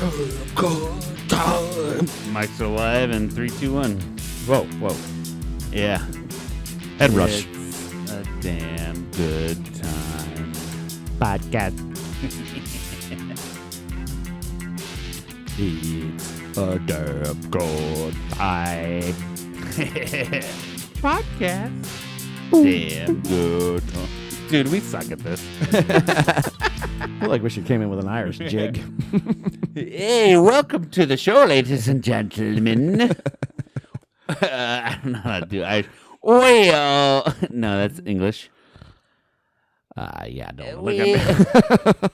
Good time. Mike's alive in 3, 2, 1. Whoa. Yeah. Head rush. It's a damn good time. Podcast. It's a damn good time. Podcast. Damn good. Dude, we suck at this. I feel like we should came in with an Irish jig. Hey, welcome to the show, ladies and gentlemen. I don't know how to do Irish. Well, no, that's English. Yeah, don't look at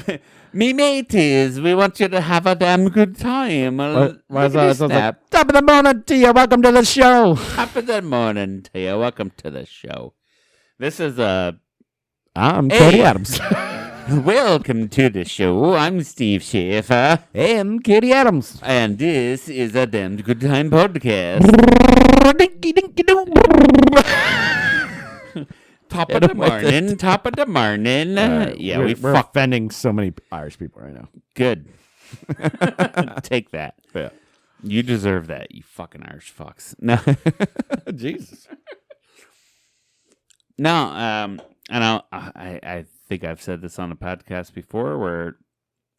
me. Me mateys, we want you to have a damn good time. Top of the morning to you. Welcome to the show. Top of the morning to you. Welcome to the show. This is I'm Cody Adams. Welcome to the show. I'm Steve Schaefer. And Katie Adams. And this is a damn good time podcast. Top of the morning. Yeah, we're offending so many Irish people right now. Good. Take that. Yeah. You deserve that, you fucking Irish fucks. No. Jesus. No, I think I've said this on a podcast before where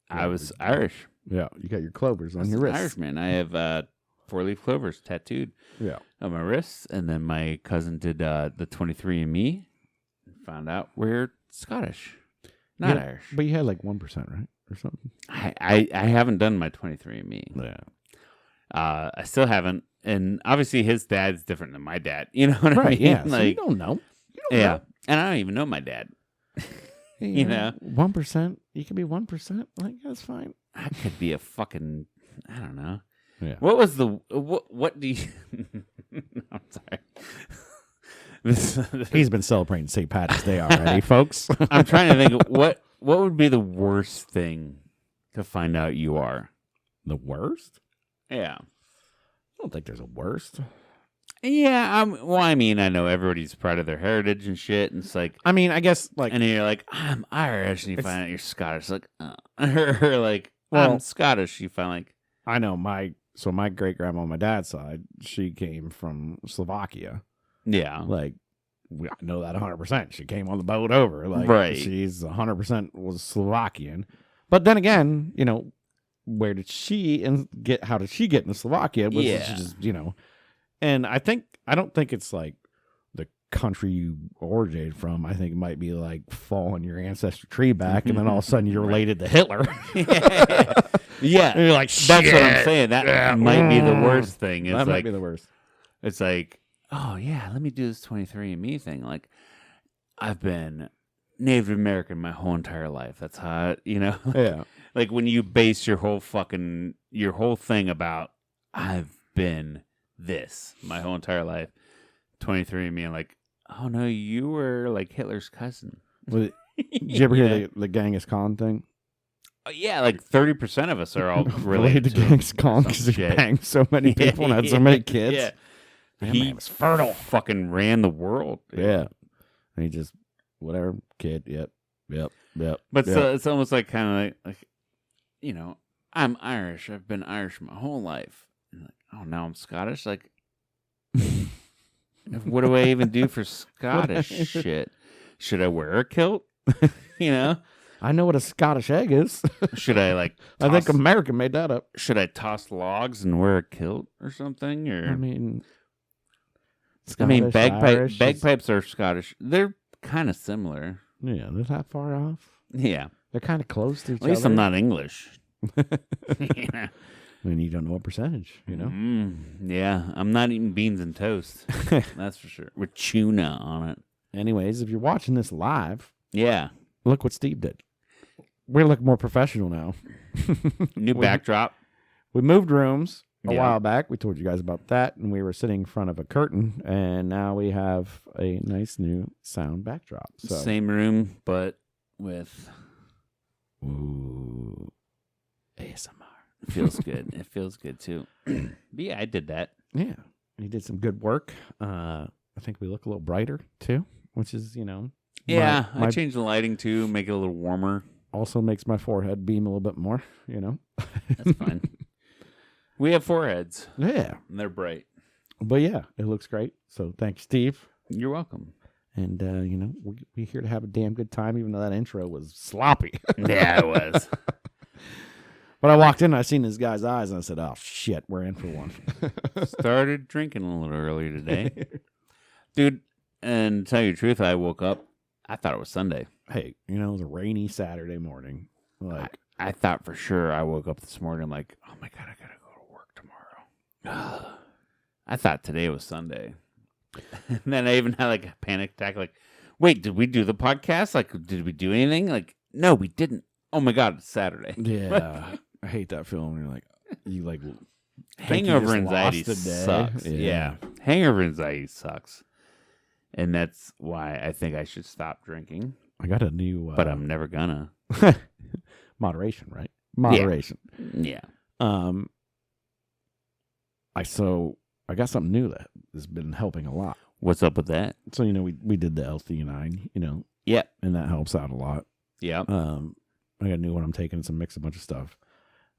I was Irish. Yeah, you got your clovers on your wrists. Irishman. I have 4-leaf clovers tattooed on my wrists, and then my cousin did the 23andMe. Found out we're Scottish, not Irish. But you had like 1%, right, or something. I haven't done my 23andMe. Yeah. I still haven't, and obviously his dad's different than my dad. You know what I mean? Yeah. Like, so you don't know. Yeah, and I don't even know my dad. You know, 1%. You can be 1%. Like that's fine. I could be a fucking. I don't know. Yeah. What was the what do you? I'm sorry. He's been celebrating St.Patrick's Day already, folks. I'm trying to think what would be the worst thing to find out you are. The worst? Yeah. I don't think there's a worst. Yeah, I mean, I know everybody's proud of their heritage and shit, and it's like, I mean, I guess, like, and then you're like, I'm Irish, and you find out you're Scottish, like, or like, I'm Scottish, you find like, I know my great grandma on my dad's side, she came from Slovakia. Yeah, like, I know that 100%. She came on the boat over, like, right. She's 100% was Slovakian. But then again, you know, where did she how did she get into Slovakia? Was she just, you know. And I don't think it's like the country you originated from. I think it might be like following your ancestry tree back, and then all of a sudden you're related to Hitler. Yeah, and you're like, that's what I'm saying. That might be the worst thing. That might be the worst. It's like, oh yeah, let me do this 23andMe thing. Like, I've been Native American my whole entire life. That's how, you know. Yeah. Like when you base your whole thing about I've been this my whole entire life, 23andMe, and like, oh no, you were like Hitler's cousin. Did you ever hear the Genghis Khan thing? Yeah, like 30% of us are all related to Genghis Khan because he banged so many people and had so many kids. Yeah. He was fertile. Fucking ran the world. Dude. Yeah. And he just, whatever, kid, yep. But so it's almost like kind of like, you know, I'm Irish. I've been Irish my whole life. And like, oh, now I'm Scottish? Like, what do I even do for Scottish shit? Should I wear a kilt? You know? I know what a Scottish egg is. Should I like? I think American made that up. Should I toss logs and wear a kilt or something? Or I mean, bagpipes are Scottish. They're kind of similar. Yeah, they're not far off. Yeah, they're kind of close to each other. At least I'm not English. Yeah. I mean, you don't know what percentage, you know? Yeah, I'm not eating beans and toast. That's for sure. With tuna on it. Anyways, if you're watching this live, yeah, look what Steve did. We look more professional now. New backdrop. We moved rooms a while back. We told you guys about that, and we were sitting in front of a curtain, and now we have a nice new sound backdrop. So. Same room, but with ASMR. It feels good. It feels good, too. But yeah, I did that. Yeah. He did some good work. I think we look a little brighter, too, which is, you know. Yeah, I changed the lighting, too, make it a little warmer. also makes my forehead beam a little bit more, you know. That's fine. We have foreheads. Yeah. And they're bright. But yeah, it looks great. So thanks, Steve. You're welcome. And, we're here to have a damn good time, even though that intro was sloppy. Yeah, it was. But I walked in and I seen this guy's eyes and I said, oh, shit, we're in for one. Started drinking a little earlier today. Dude, and to tell you the truth, I woke up, I thought it was Sunday. Hey, it was a rainy Saturday morning. Like I thought for sure I woke up this morning, I'm like, oh my God, I got to go to work tomorrow. I thought today was Sunday. And then I even had like a panic attack, like, wait, did we do the podcast? Like, did we do anything? Like, no, we didn't. Oh my God, it's Saturday. Yeah. I hate that feeling. You're like, hangover anxiety sucks. Yeah. Hangover anxiety sucks. And that's why I think I should stop drinking. I got a new... but I'm never gonna. Moderation, right? Moderation. Yeah. I got something new that has been helping a lot. What's up with that? So, we did the L-theanine, Yeah. And that helps out a lot. Yeah. I got a new one I'm taking. It's a mix, a bunch of stuff.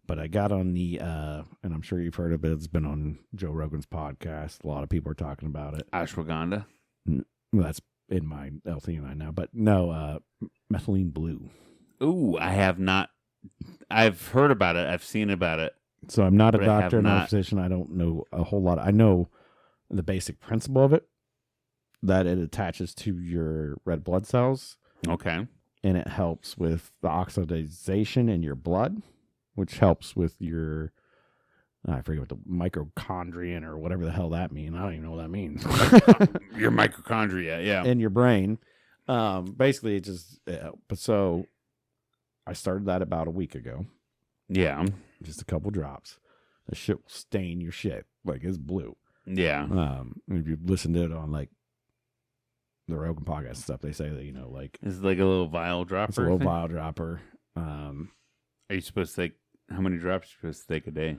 But I got on the, and I'm sure you've heard of it. It's been on Joe Rogan's podcast. A lot of people are talking about it. Ashwagandha? Well, that's in my L-theanine now. But no, methylene blue. Ooh, I have not. I've heard about it. I've seen about it. So I'm not a doctor, not a physician. I don't know a whole lot. I know the basic principle of it, that it attaches to your red blood cells. Okay. And it helps with the oxidation in your blood, which helps with your, I forget what the mitochondrion or whatever the hell that means. I don't even know what that means. Your mitochondria, yeah. In your brain. Basically, it just, but so I started that about a week ago. Yeah. Just a couple drops. The shit will stain your shit. Like, it's blue. Yeah. If you listen to it on, like, the Rogan podcast and stuff, they say that, like... It's like a little vial dropper? It's a little vial dropper. Are you supposed to take... How many drops are you supposed to take a day?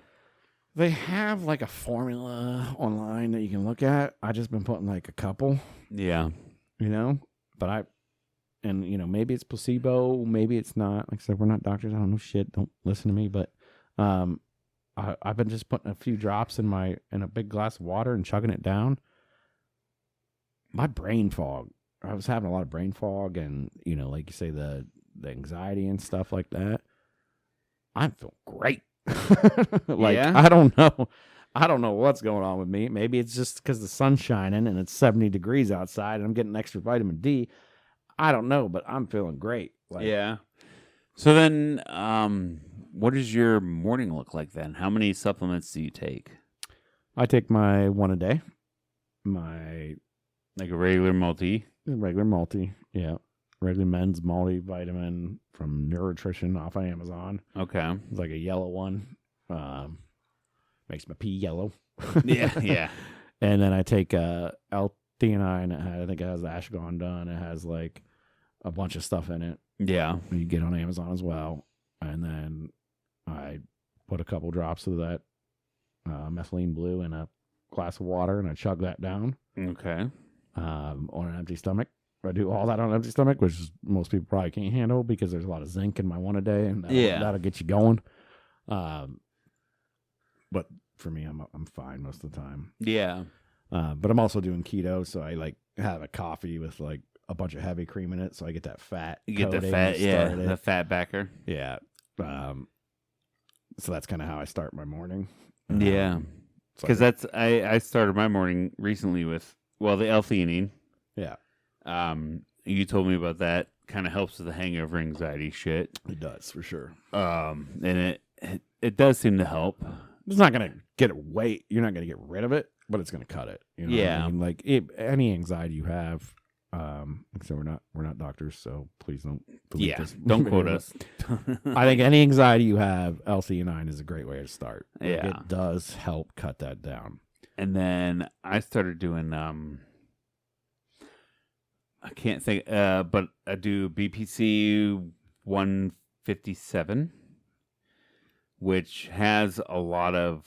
They have, like, a formula online that you can look at. I just been putting, like, a couple. Yeah. But maybe it's placebo. Maybe it's not. Like I said, we're not doctors. I don't know shit. Don't listen to me. But I've been just putting a few drops in a big glass of water and chugging it down. My brain fog. I was having a lot of brain fog and, like you say, the anxiety and stuff like that. I feel great. Yeah? I don't know. I don't know what's going on with me. Maybe it's just because the sun's shining and it's 70 degrees outside and I'm getting extra vitamin D. I don't know, but I'm feeling great. Yeah. So then, what does your morning look like then? How many supplements do you take? I take my one a day. Like a regular multi? Regular multi, yeah. Regular men's multivitamin from Neurotrition off of Amazon. Okay. It's like a yellow one. Makes my pee yellow. Yeah. And then I take L-theanine. I think it has ashwagandha. It has like a bunch of stuff in it. Yeah. You get on Amazon as well. And then I put a couple drops of that methylene blue in a glass of water and I chug that down. Okay. On an empty stomach. I do all that on an empty stomach, which most people probably can't handle because there's a lot of zinc in my one a day, and that'll get you going. But for me, I'm fine most of the time. Yeah. But I'm also doing keto, so I like have a coffee with like a bunch of heavy cream in it, so I get that fat. You get the fat, yeah, the fat backer. Yeah. So that's kind of how I start my morning. Yeah. Because I started my morning recently with the L-theanine. Yeah. You told me about that. Kind of helps with the hangover anxiety shit. It does for sure. And it does seem to help. It's not gonna get away. You're not gonna get rid of it, but it's gonna cut it. Yeah. What I mean? Like any anxiety you have. So we're not doctors, so please don't. This. Don't quote us. I think any anxiety you have, L-theanine is a great way to start. Yeah, it does help cut that down. And then I started doing I can't think, but I do BPC 157, which has a lot of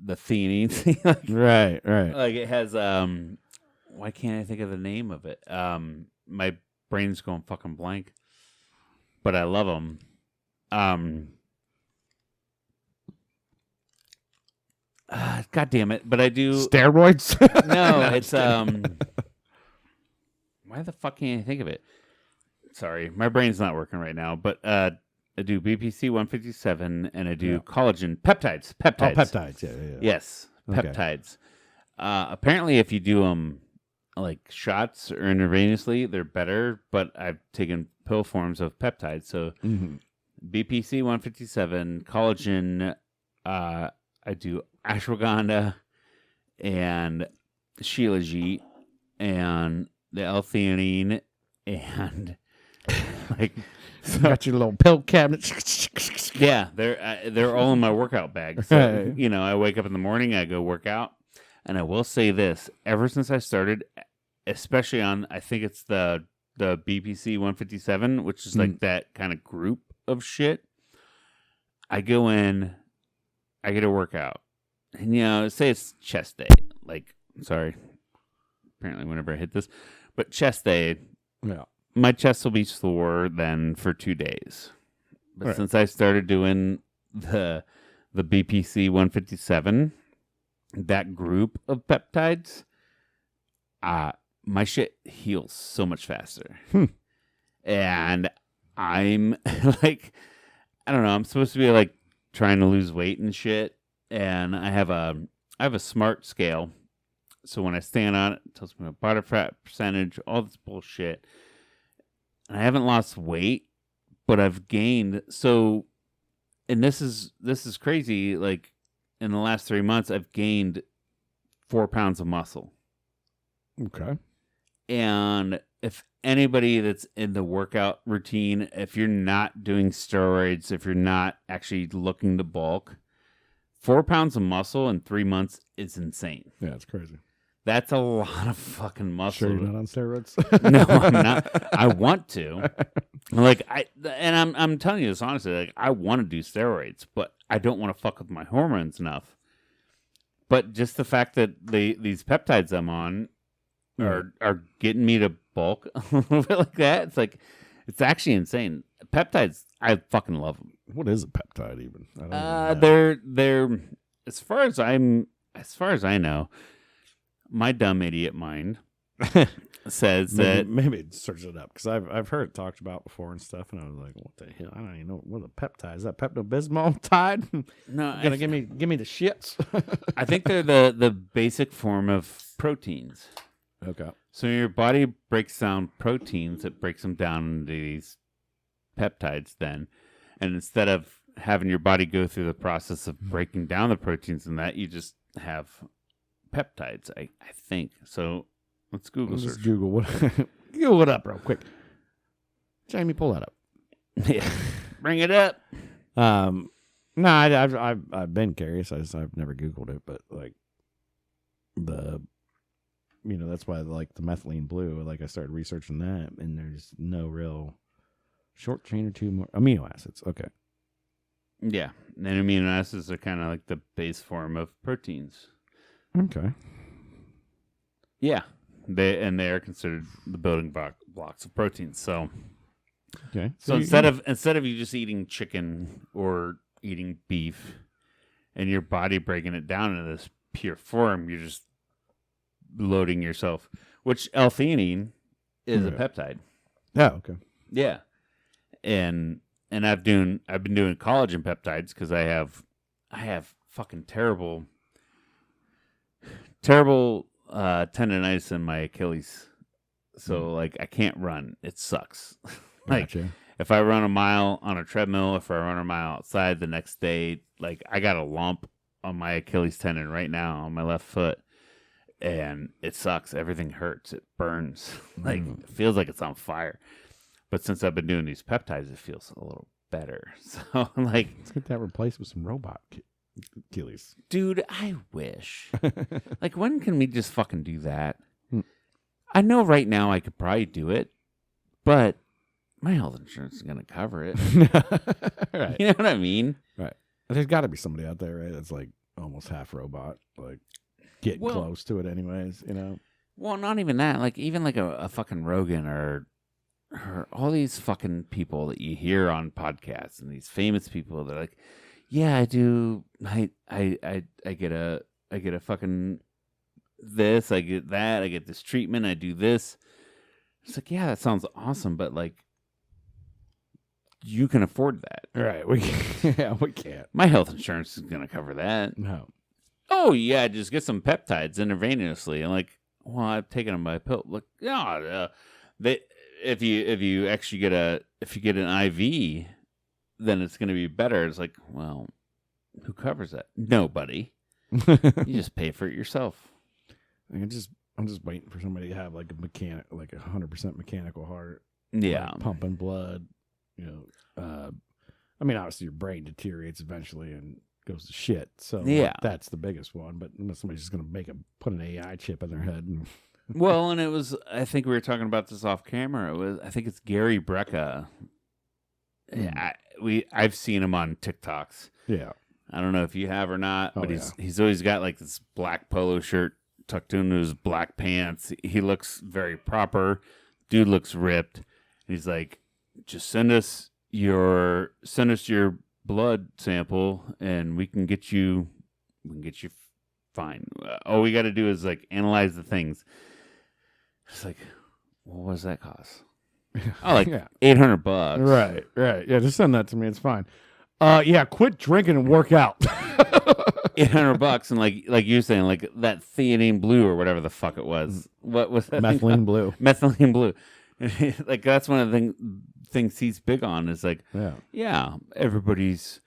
the theanines. Right. Like it has why can't I think of the name of it? My brain's going fucking blank. but I love them. God damn it! But I do steroids. No, it's Why the fuck can't I think of it? Sorry, my brain's not working right now. But I do BPC 157 and I do collagen peptides. Oh, peptides. Yeah. Yes, peptides. Apparently, if you do them like shots or intravenously, they're better. But I've taken pill forms of peptides. So BPC 157, collagen. I do ashwagandha and shilajit and the L-theanine and like so, got your little pill cabinet. Yeah, they're all in my workout bag. So, you know, I wake up in the morning, I go work out, and I will say this: ever since I started, especially on, I think it's the BPC 157, which is like that kind of group of shit. I go in, I get a workout, and you know, say it's chest day. Like, sorry, apparently whenever I hit this, but chest day, my chest will be sore then for 2 days. But since I started doing the BPC 157, that group of peptides, my shit heals so much faster. And I'm like, I don't know, I'm supposed to be like trying to lose weight and shit. And I have a smart scale. So when I stand on it, it tells me my body fat percentage, all this bullshit. And I haven't lost weight, but I've gained. So, and this is crazy. Like in the last 3 months, I've gained 4 pounds of muscle. Okay. And if anybody that's in the workout routine, if you're not doing steroids, if you're not actually looking to bulk, 4 pounds of muscle in 3 months is insane. Yeah, it's crazy. That's a lot of fucking muscle. Sure you're not on steroids? No, I'm not. I want to. Like I'm telling you this honestly. Like I want to do steroids, but I don't want to fuck with my hormones enough. But just the fact that these peptides I'm on are getting me to bulk a little bit like that. It's like it's actually insane. Peptides, I fucking love them. What is a peptide even? I don't know. They're as far as I know. My dumb idiot mind says that maybe search it up because I've heard it talked about before and stuff, and I was like, "What the hell? I don't even know what a peptide is. That Pepto-Bismol tide? No, gonna give me the shits." I think they're the basic form of proteins. Okay, so your body breaks down proteins. It breaks them down into these peptides. Then, and instead of having your body go through the process of breaking down the proteins and that, you just have peptides, I think. So let's Google search. Google it up real quick. Jamie, pull that up. Yeah, bring it up. No, I've been curious. I've never Googled it, but like that's why like the methylene blue. Like I started researching that, and there's no real short chain or two more amino acids. Okay. Yeah, and amino acids are kind of like the base form of proteins. Okay. Yeah, they are considered the building blocks of proteins. So, okay. So instead of you just eating chicken or eating beef, and your body breaking it down into this pure form, you're just loading yourself. Which L-theanine is a peptide. Yeah. Okay. Yeah, and I've been doing collagen peptides because I have fucking terrible tendonitis in my Achilles. So like I can't run. It sucks. Like gotcha. If I run a mile on a treadmill, if I run a mile outside the next day, like I got a lump on my Achilles tendon right now on my left foot. And it sucks. Everything hurts. It burns. Like it feels like it's on fire. But since I've been doing these peptides, it feels a little better. So like let's get that replaced with some robot Achilles. Dude, I wish. Like, when can we just fucking do that? I know right now I could probably do it, but my health insurance is going to cover it. Right. You know what I mean? Right. There's got to be somebody out there, right, that's like almost half robot, like getting close to it anyways, you know? Well, not even that. Like, even like a fucking Rogan or all these fucking people that you hear on podcasts and these famous people, they're like, yeah, I do. I get a fucking this. I get that. I get this treatment. I do this. It's like, yeah, that sounds awesome, but like, you can afford that, right? We can't. My health insurance is gonna cover that. No. Oh yeah, just get some peptides intravenously. And like, well, I've taken them by pill. Look, yeah, if you actually get an IV, then it's going to be better. It's like, well, who covers that? Nobody. You just pay for it yourself. I'm just waiting for somebody to have like a 100% mechanical heart. Yeah, like pumping blood. You know, I mean, obviously your brain deteriorates eventually and goes to shit. So yeah, that's the biggest one. But somebody's just going to put an AI chip in their head. And well, and it was. I think we were talking about this off camera. I think it's Gary Brecka. Yeah, I've seen him on TikToks. Yeah, I don't know if you have or not, but he's always got like this black polo shirt tucked into his black pants. He looks very proper. Dude looks ripped. He's like, just send us your blood sample and we can get you fine. All we got to do is like analyze the things. It's like, well, what does that cost? Oh, like $800. Right. Yeah, just send that to me. It's fine. Yeah, quit drinking and work out. $800 and like you were saying, like that theanine blue or whatever the fuck it was. What was that? Methylene blue. Methylene blue. Like that's one of the things he's big on is like, yeah, everybody's.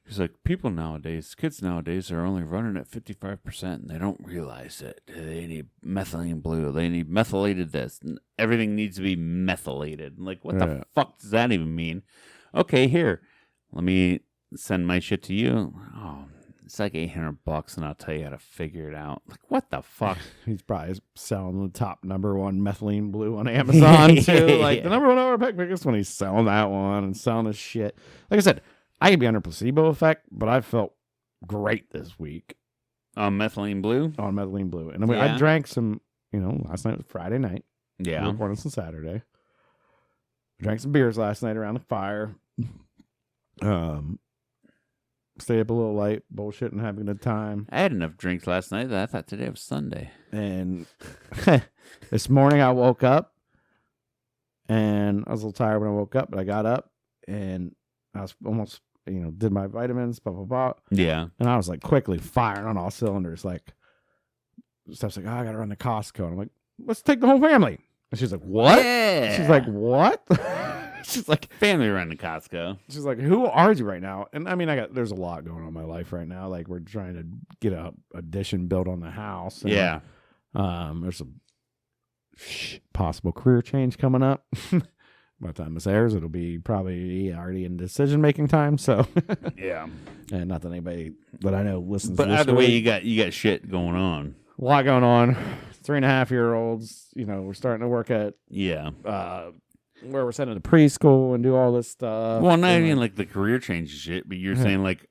He's like, kids nowadays are only running at 55% and they don't realize it. They need methylene blue. They need methylated this. And everything needs to be methylated. Like, what the fuck does that even mean? Okay, here, let me send my shit to you. Oh, it's like $800 and I'll tell you how to figure it out. Like, what the fuck? He's probably selling the top number one methylene blue on Amazon too. Like the number one overpack biggest one. He's selling that one and selling his shit. Like I said, I could be under placebo effect, but I felt great this week. On methylene blue? On methylene blue. And I mean, I drank some, last night was Friday night. Yeah. We recorded on Saturday. I drank some beers last night around the fire. Stayed up a little late, bullshitting, having a good time. I had enough drinks last night that I thought today was Sunday. And this morning I woke up, and I was a little tired when I woke up, but I got up, and I was almost, did my vitamins, blah, blah, blah. Yeah. And I was like quickly firing on all cylinders. Like, Steph's like, I got to run to Costco. And I'm like, let's take the whole family. And she's like, what? Yeah. She's like, what? She's like, family run to Costco. She's like, who are you right now? And I mean, there's a lot going on in my life right now. Like, we're trying to get a addition built on the house. And, yeah. There's a possible career change coming up. By the time this airs, it'll be probably already in decision-making time. So, yeah. And not that anybody that I know listens but to this. But either way, you got shit going on. A lot going on. 3.5-year-olds, we're starting to work at where we're sending to preschool and do all this stuff. Well, not even like the career change shit, but you're saying like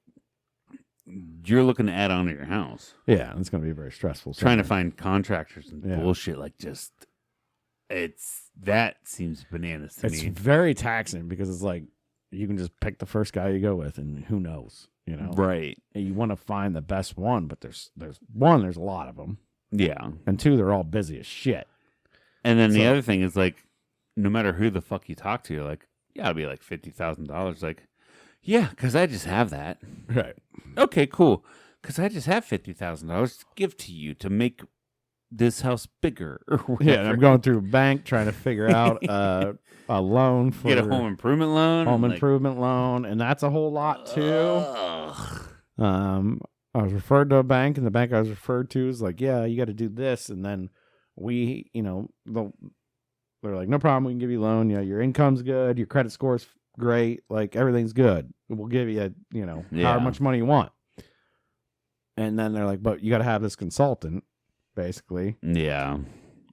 you're looking to add on to your house. Yeah, it's going to be very stressful. Trying to find contractors and bullshit like just that seems bananas to me. It's very taxing because it's like you can just pick the first guy you go with and who knows, Right. And you want to find the best one, but there's a lot of them. Yeah. And two, they're all busy as shit. And then the other thing is like, no matter who the fuck you talk to, you're like, yeah, it'll be like $50,000. Like, yeah, because I just have that. Right. Okay, cool. Because I just have $50,000 to give to you to make this house bigger. Or whatever. Yeah, and I'm going through a bank trying to figure out a loan for get a home improvement loan. Improvement loan, and that's a whole lot too. I was referred to a bank, and the bank I was referred to is like, yeah, you got to do this, and then we, they're like, no problem, we can give you a loan. Your income's good, your credit score's great, like everything's good. We'll give you, however much money you want. And then they're like, but you got to have this consultant, basically. Yeah.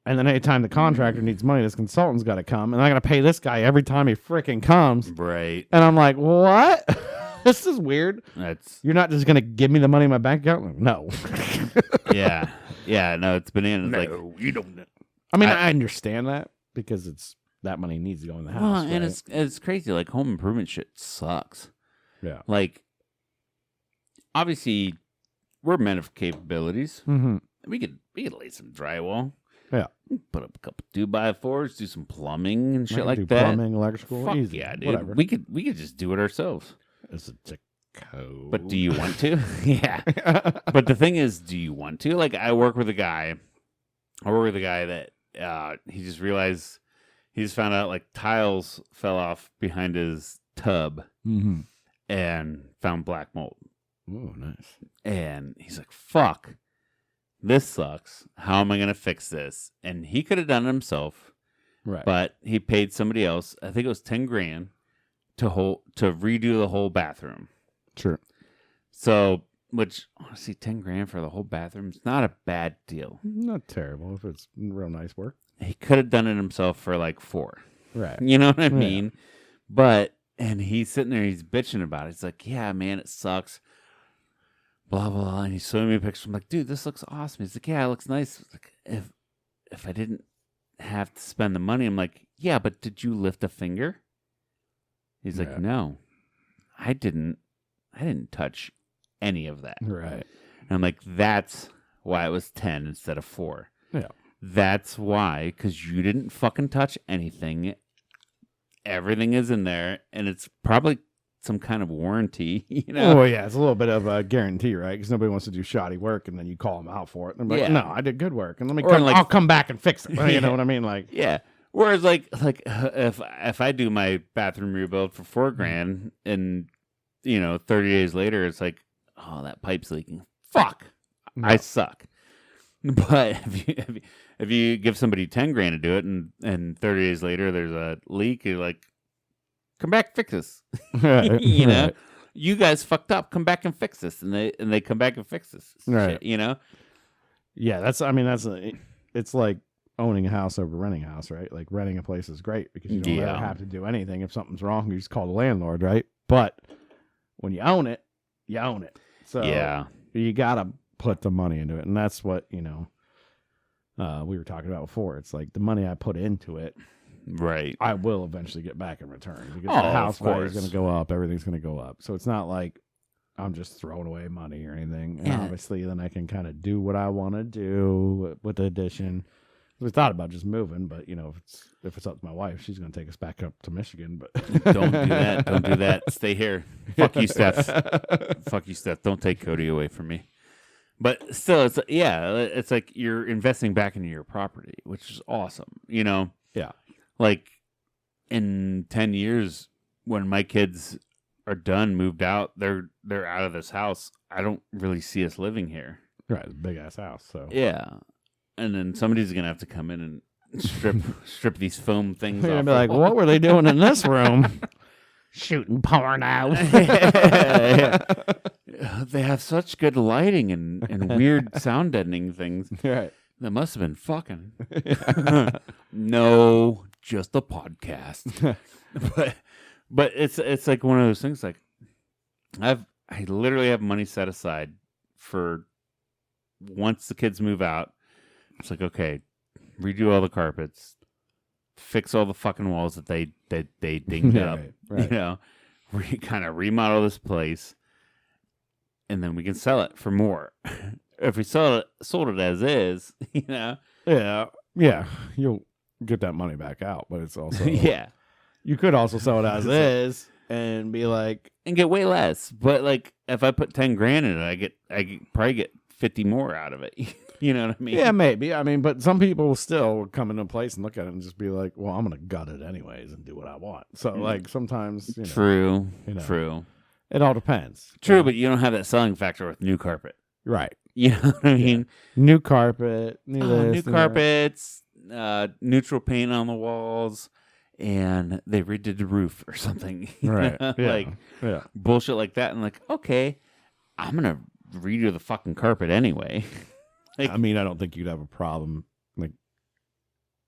And then anytime the contractor needs money, this consultant's got to come, and I got to pay this guy every time he freaking comes. Right. And I'm like, what? This is weird. You're not just gonna give me the money in my bank account? No. Yeah. No, it's bananas. No, you don't. I mean, I understand that because it's that money needs to go in the house. Well, right? and it's crazy. Like, home improvement shit sucks. Yeah. Like, obviously, we're men of capabilities. Mm-hmm. We could lay some drywall. Yeah. Put up a couple 2x4s, do some plumbing and shit like do that. Plumbing, electrical, Fuck easy. yeah, dude. Whatever. We could just do it ourselves. It's a code. But do you want to? Yeah. But the thing is, do you want to? Like, I work with a guy that he just realized, he just found out like tiles fell off behind his tub and found black mold. Oh, nice. And he's like, fuck, this sucks. How am I going to fix this? And he could have done it himself. Right. But he paid somebody else, I think it was $10,000 to redo the whole bathroom. Sure. So, which, honestly, $10,000 for the whole bathroom is not a bad deal. Not terrible if it's real nice work. He could have done it himself for like $4,000. Right. You know what I mean? But, and he's sitting there, he's bitching about it. He's like, yeah, man, it sucks. Blah, blah, blah. And he's showing me a picture. I'm like, dude, this looks awesome. He's like, yeah, it looks nice. Like, if I didn't have to spend the money, I'm like, yeah, but did you lift a finger? He's like, no, I didn't touch any of that. Right. And I'm like, that's why it was 10 instead of 4. Yeah. That's why, because you didn't fucking touch anything. Everything is in there, and it's probably some kind of warranty, you know? Oh, yeah, it's a little bit of a guarantee, right? Because nobody wants to do shoddy work, and then you call them out for it. And they're like, no, I did good work, and I'll come back and fix it. You know what I mean? Like, yeah. Whereas, like if I do my bathroom rebuild for $4,000, and 30 days later, it's like, oh, that pipe's leaking. Fuck, I suck. But if you give somebody $10,000 to do it, and 30 days later there's a leak, you're like, come back, fix this. You know, you guys fucked up. Come back and fix this, and they come back and fix this. Right. Shit, you know. Yeah, it's like owning a house over renting a house, right? Like renting a place is great because you don't ever have to do anything. If something's wrong, you just call the landlord, right? But when you own it, you own it. So you gotta put the money into it, and that's what we were talking about before. It's like the money I put into it. Right. I will eventually get back in return because the house value is going to go up. Everything's going to go up. So it's not like I'm just throwing away money or anything. And obviously then I can kind of do what I want to do with the addition. We thought about just moving, but if it's up to my wife, she's going to take us back up to Michigan. But don't do that. Don't do that. Stay here. Fuck you, Steph. Fuck you, Steph. Don't take Cody away from me. But still, it's like you're investing back into your property, which is awesome. Yeah. Like, in 10 years, when my kids are done, moved out, they're out of this house. I don't really see us living here. Right, it's a big-ass house. So yeah. And then somebody's going to have to come in and strip these foam things off. You're going to be like, what were they doing in this room? Shooting porno. They have such good lighting and weird sound deadening things. Right. That must have been fucking. No, just a podcast. but it's like one of those things. Like I literally have money set aside for once the kids move out. It's like, okay, redo all the carpets, fix all the fucking walls that they dinged up. Right. Kind of remodel this place, and then we can sell it for more. If we sold it as is, yeah, you'll get that money back out. But it's also you could also sell it as is and be like and get way less. But like if I put $10,000 in it, I probably get 50 more out of it. You know what I mean? Yeah, maybe. I mean, but some people will still come into a place and look at it and just be like, "Well, I'm gonna gut it anyways and do what I want." So like sometimes, true. It all depends. True, but you don't have that selling factor with new carpet, right? You know what I mean? New carpet, new carpets, neutral paint on the walls, and they redid the roof or something. Right. Bullshit like that. And like, okay, I'm going to redo the fucking carpet anyway. I mean, I don't think you'd have a problem like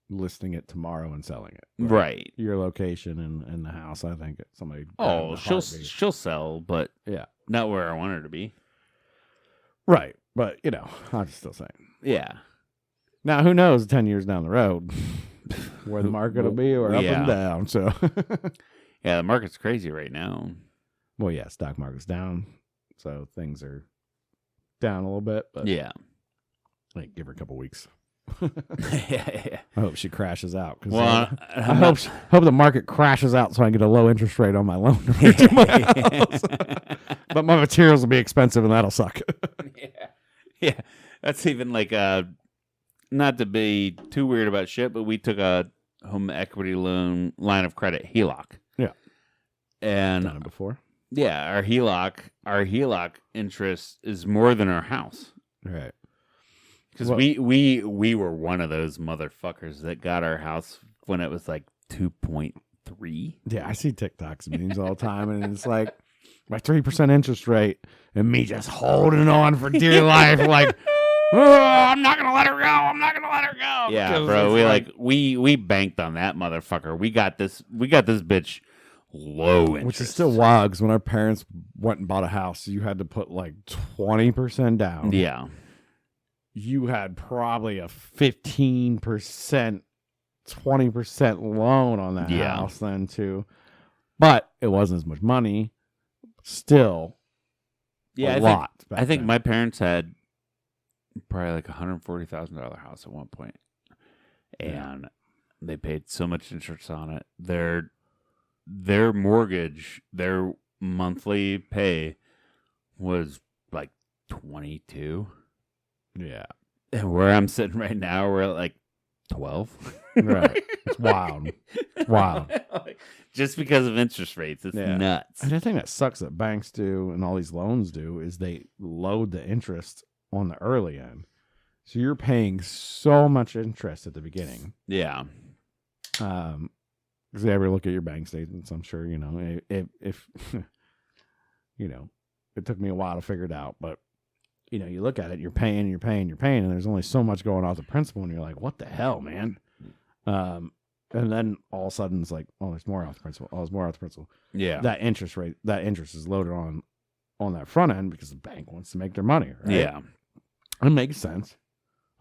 listing it tomorrow and selling it. Right. Your location and the house, I think somebody. Oh, she'll sell, but not where I want her to be. Right. But, I'm just still saying. Yeah. Now, who knows 10 years down the road? where the market will be, or up and down. So, yeah, the market's crazy right now. Well, yeah, stock market's down, so things are down a little bit. But yeah, like give her a couple weeks. I hope she crashes out. Well, I hope the market crashes out so I can get a low interest rate on my loan to redo my house. But my materials will be expensive, and that'll suck. yeah, that's even like not to be too weird about shit, but we took a home equity loan line of credit HELOC. Yeah, and done it before. Yeah, our HELOC interest is more than our house. Right. Because we were one of those motherfuckers that got our house when it was like 2.3. Yeah, I see TikToks and memes all the time, and it's like my 3% interest rate, and me just holding on for dear life, like, oh, I'm not gonna let her go. I'm not gonna let her go. Yeah, bro. We banked on that motherfucker. We got this bitch low interest, which is still wild. Because when our parents went and bought a house, you had to put like 20% down. Yeah. You had probably a 15%, 20% loan on that house then too. But it wasn't as much money. Still a lot. I think my parents had probably like $140,000 house at one point. And they paid so much interest on it. Their mortgage, their monthly pay was like 22. Yeah. And where I'm sitting right now, we're at like 12. Right. It's wild. It's wild. Just because of interest rates. It's nuts. And the thing that sucks that banks do and all these loans do is they load the interest on the early end. So you're paying so much interest at the beginning. Yeah. Because you ever look at your bank statements, I'm sure, you know, if you know, it took me a while to figure it out, but you know, you look at it, you're paying, and there's only so much going off the principal, and you're like, what the hell, man? And then all of a sudden it's like, oh, there's more off the principal. Oh, there's more off the principal. Yeah. That interest is loaded on that front end because the bank wants to make their money, right? Yeah. It makes sense.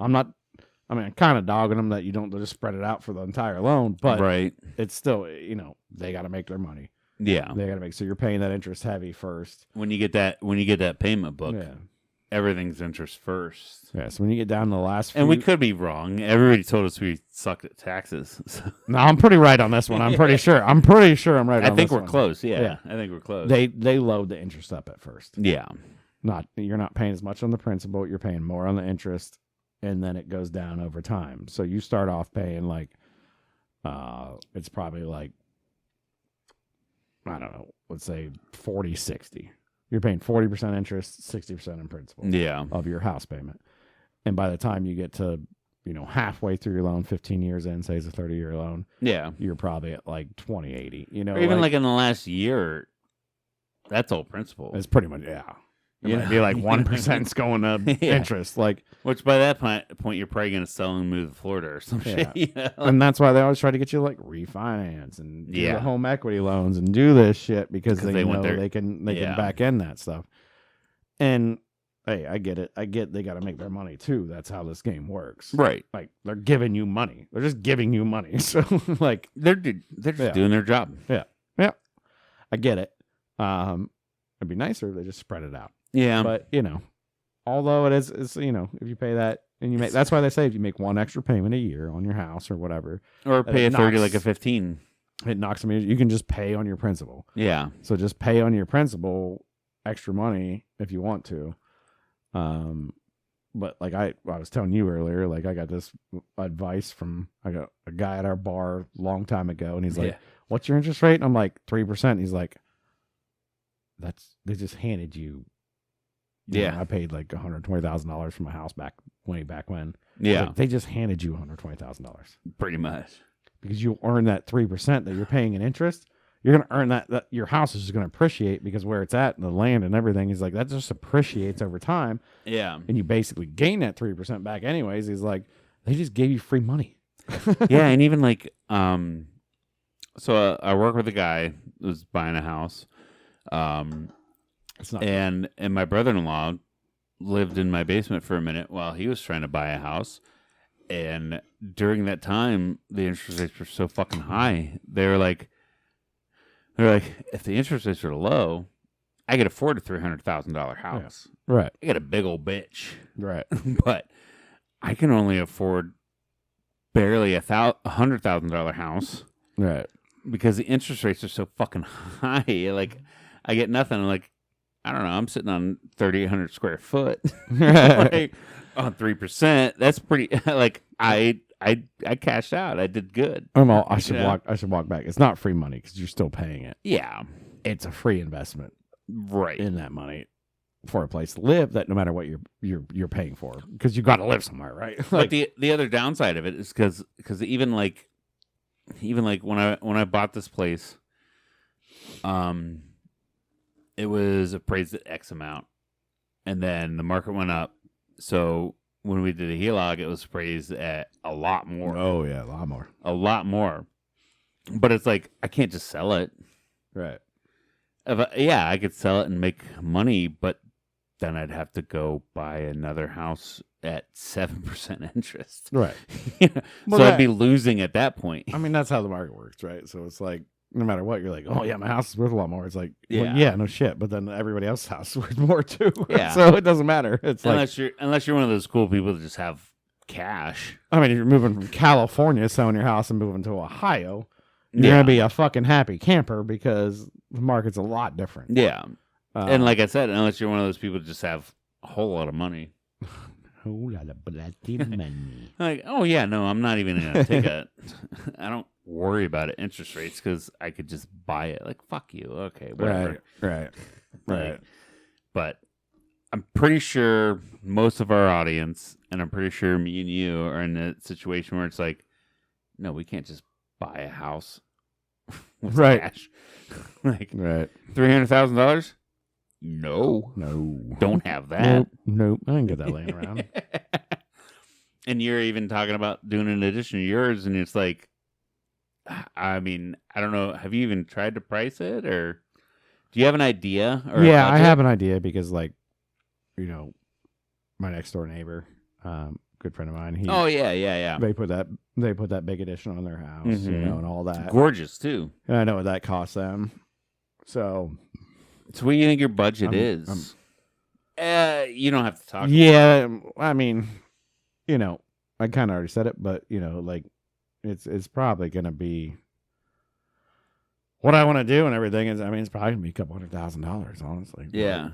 I'm kind of dogging them that you don't just spread it out for the entire loan, but it's still, you know, they got to make their money. Yeah. They got to make, so you're paying that interest heavy first. When you get that payment book. Yeah. Everything's interest first. Yeah, so when you get down to the last few... And we could be wrong. Everybody told us we sucked at taxes. So. No, I'm pretty right on this one. I'm pretty sure. I'm right on this one. I think we're close, yeah. I think we're close. They load the interest up at first. Yeah. You're not paying as much on the principal. You're paying more on the interest, and then it goes down over time. So you start off paying like... it's probably like... I don't know. Let's say 40, 60. You're paying 40% interest, 60% in principal of your house payment. And by the time you get to, you know, halfway through your loan, 15 years in, say it's a 30-year loan, you're probably at like 20-80. You know, or even like in the last year, that's all principal. It's pretty much, It might be like 1% going to interest. Like, which by that point, you're probably going to sell and move to Florida or some shit. You know? And that's why they always try to get you to like refinance and do the home equity loans and do this shit because they know they can back end that stuff. And hey, I get it. They got to make their money too. That's how this game works. Right. Like they're giving you money. They're just giving you money. So like they're just doing their job. Yeah. Yeah. I get it. It'd be nicer if they just spread it out. Yeah. But, you know, although it's, you know, if you pay that and you make, that's why they say if you make one extra payment a year on your house or whatever. Or pay a 30 like a 15. It knocks them, you can just pay on your principal. Yeah. So just pay on your principal extra money if you want to. But like I was telling you earlier, like I got this advice I got a guy at our bar a long time ago and he's like, what's your interest rate? And I'm like 3%. He's like, they just handed you. You know, I paid like $120,000 for my house way back when. Yeah. Like, they just handed you $120,000. Pretty much. Because you earn that 3% that you're paying in interest. You're going to earn that your house is just going to appreciate because where it's at and the land and everything is like that just appreciates over time. Yeah. And you basically gain that 3% back anyways. He's like, they just gave you free money. Yeah. And even like, so I work with a guy who's buying a house. And my brother-in-law lived in my basement for a minute while he was trying to buy a house. And during that time, the interest rates were so fucking high. They're like, if the interest rates are low, I could afford a $300,000 house. Yeah. Right. I got a big old bitch. Right. But I can only afford barely a $100,000 house. Right. Because the interest rates are so fucking high. Like, I get nothing. Like, I don't know. I'm sitting on 3,800 square foot. Like, on 3%. That's pretty. Like, I cashed out. I did good. I should walk back. It's not free money because you're still paying it. Yeah. It's a free investment. Right. In that money for a place to live that no matter what you're paying for, because you got to live somewhere, right? Like, but the other downside of it is because even like when I bought this place, it was appraised at X amount, and then the market went up. So when we did a HELOC, it was appraised at a lot more. Oh yeah, a lot more. But it's like I can't just sell it, right? I could sell it and make money, but then I'd have to go buy another house at 7% interest. Right. So I'd be losing at that point. I mean, that's how the market works, right? So it's like, no matter what, you're like, oh yeah, my house is worth a lot more. It's like, yeah, no shit. But then everybody else's house is worth more too. Yeah. So it doesn't matter. It's unless you're one of those cool people that just have cash. I mean, if you're moving from California, selling your house and moving to Ohio, you're gonna be a fucking happy camper because the market's a lot different. Yeah. And like I said, unless you're one of those people that just have a whole lot of money. Whole lot of bloody money. Like, oh yeah, no, I'm not even gonna take I don't worry about it, interest rates, because I could just buy it. Like, fuck you. Okay, whatever. Right. But I'm pretty sure most of our audience, and I'm pretty sure me and you are in a situation where it's like, no, we can't just buy a house with cash. Like, $300,000? No. Don't have that. Nope. I didn't get that laying around. And you're even talking about doing an addition to yours, and it's like, I mean, I don't know. Have you even tried to price it, or do you have an idea? Or yeah, I have an idea because, like, my next door neighbor, good friend of mine. Yeah. They put that big addition on their house, and all that. It's gorgeous too. And I know what that cost them. So what do you think your budget is? You don't have to talk. Yeah, I mean, I kind of already said it, but like, it's probably gonna be what I want to do and everything. Is, I mean, it's probably gonna be a couple $100,000, honestly. Yeah,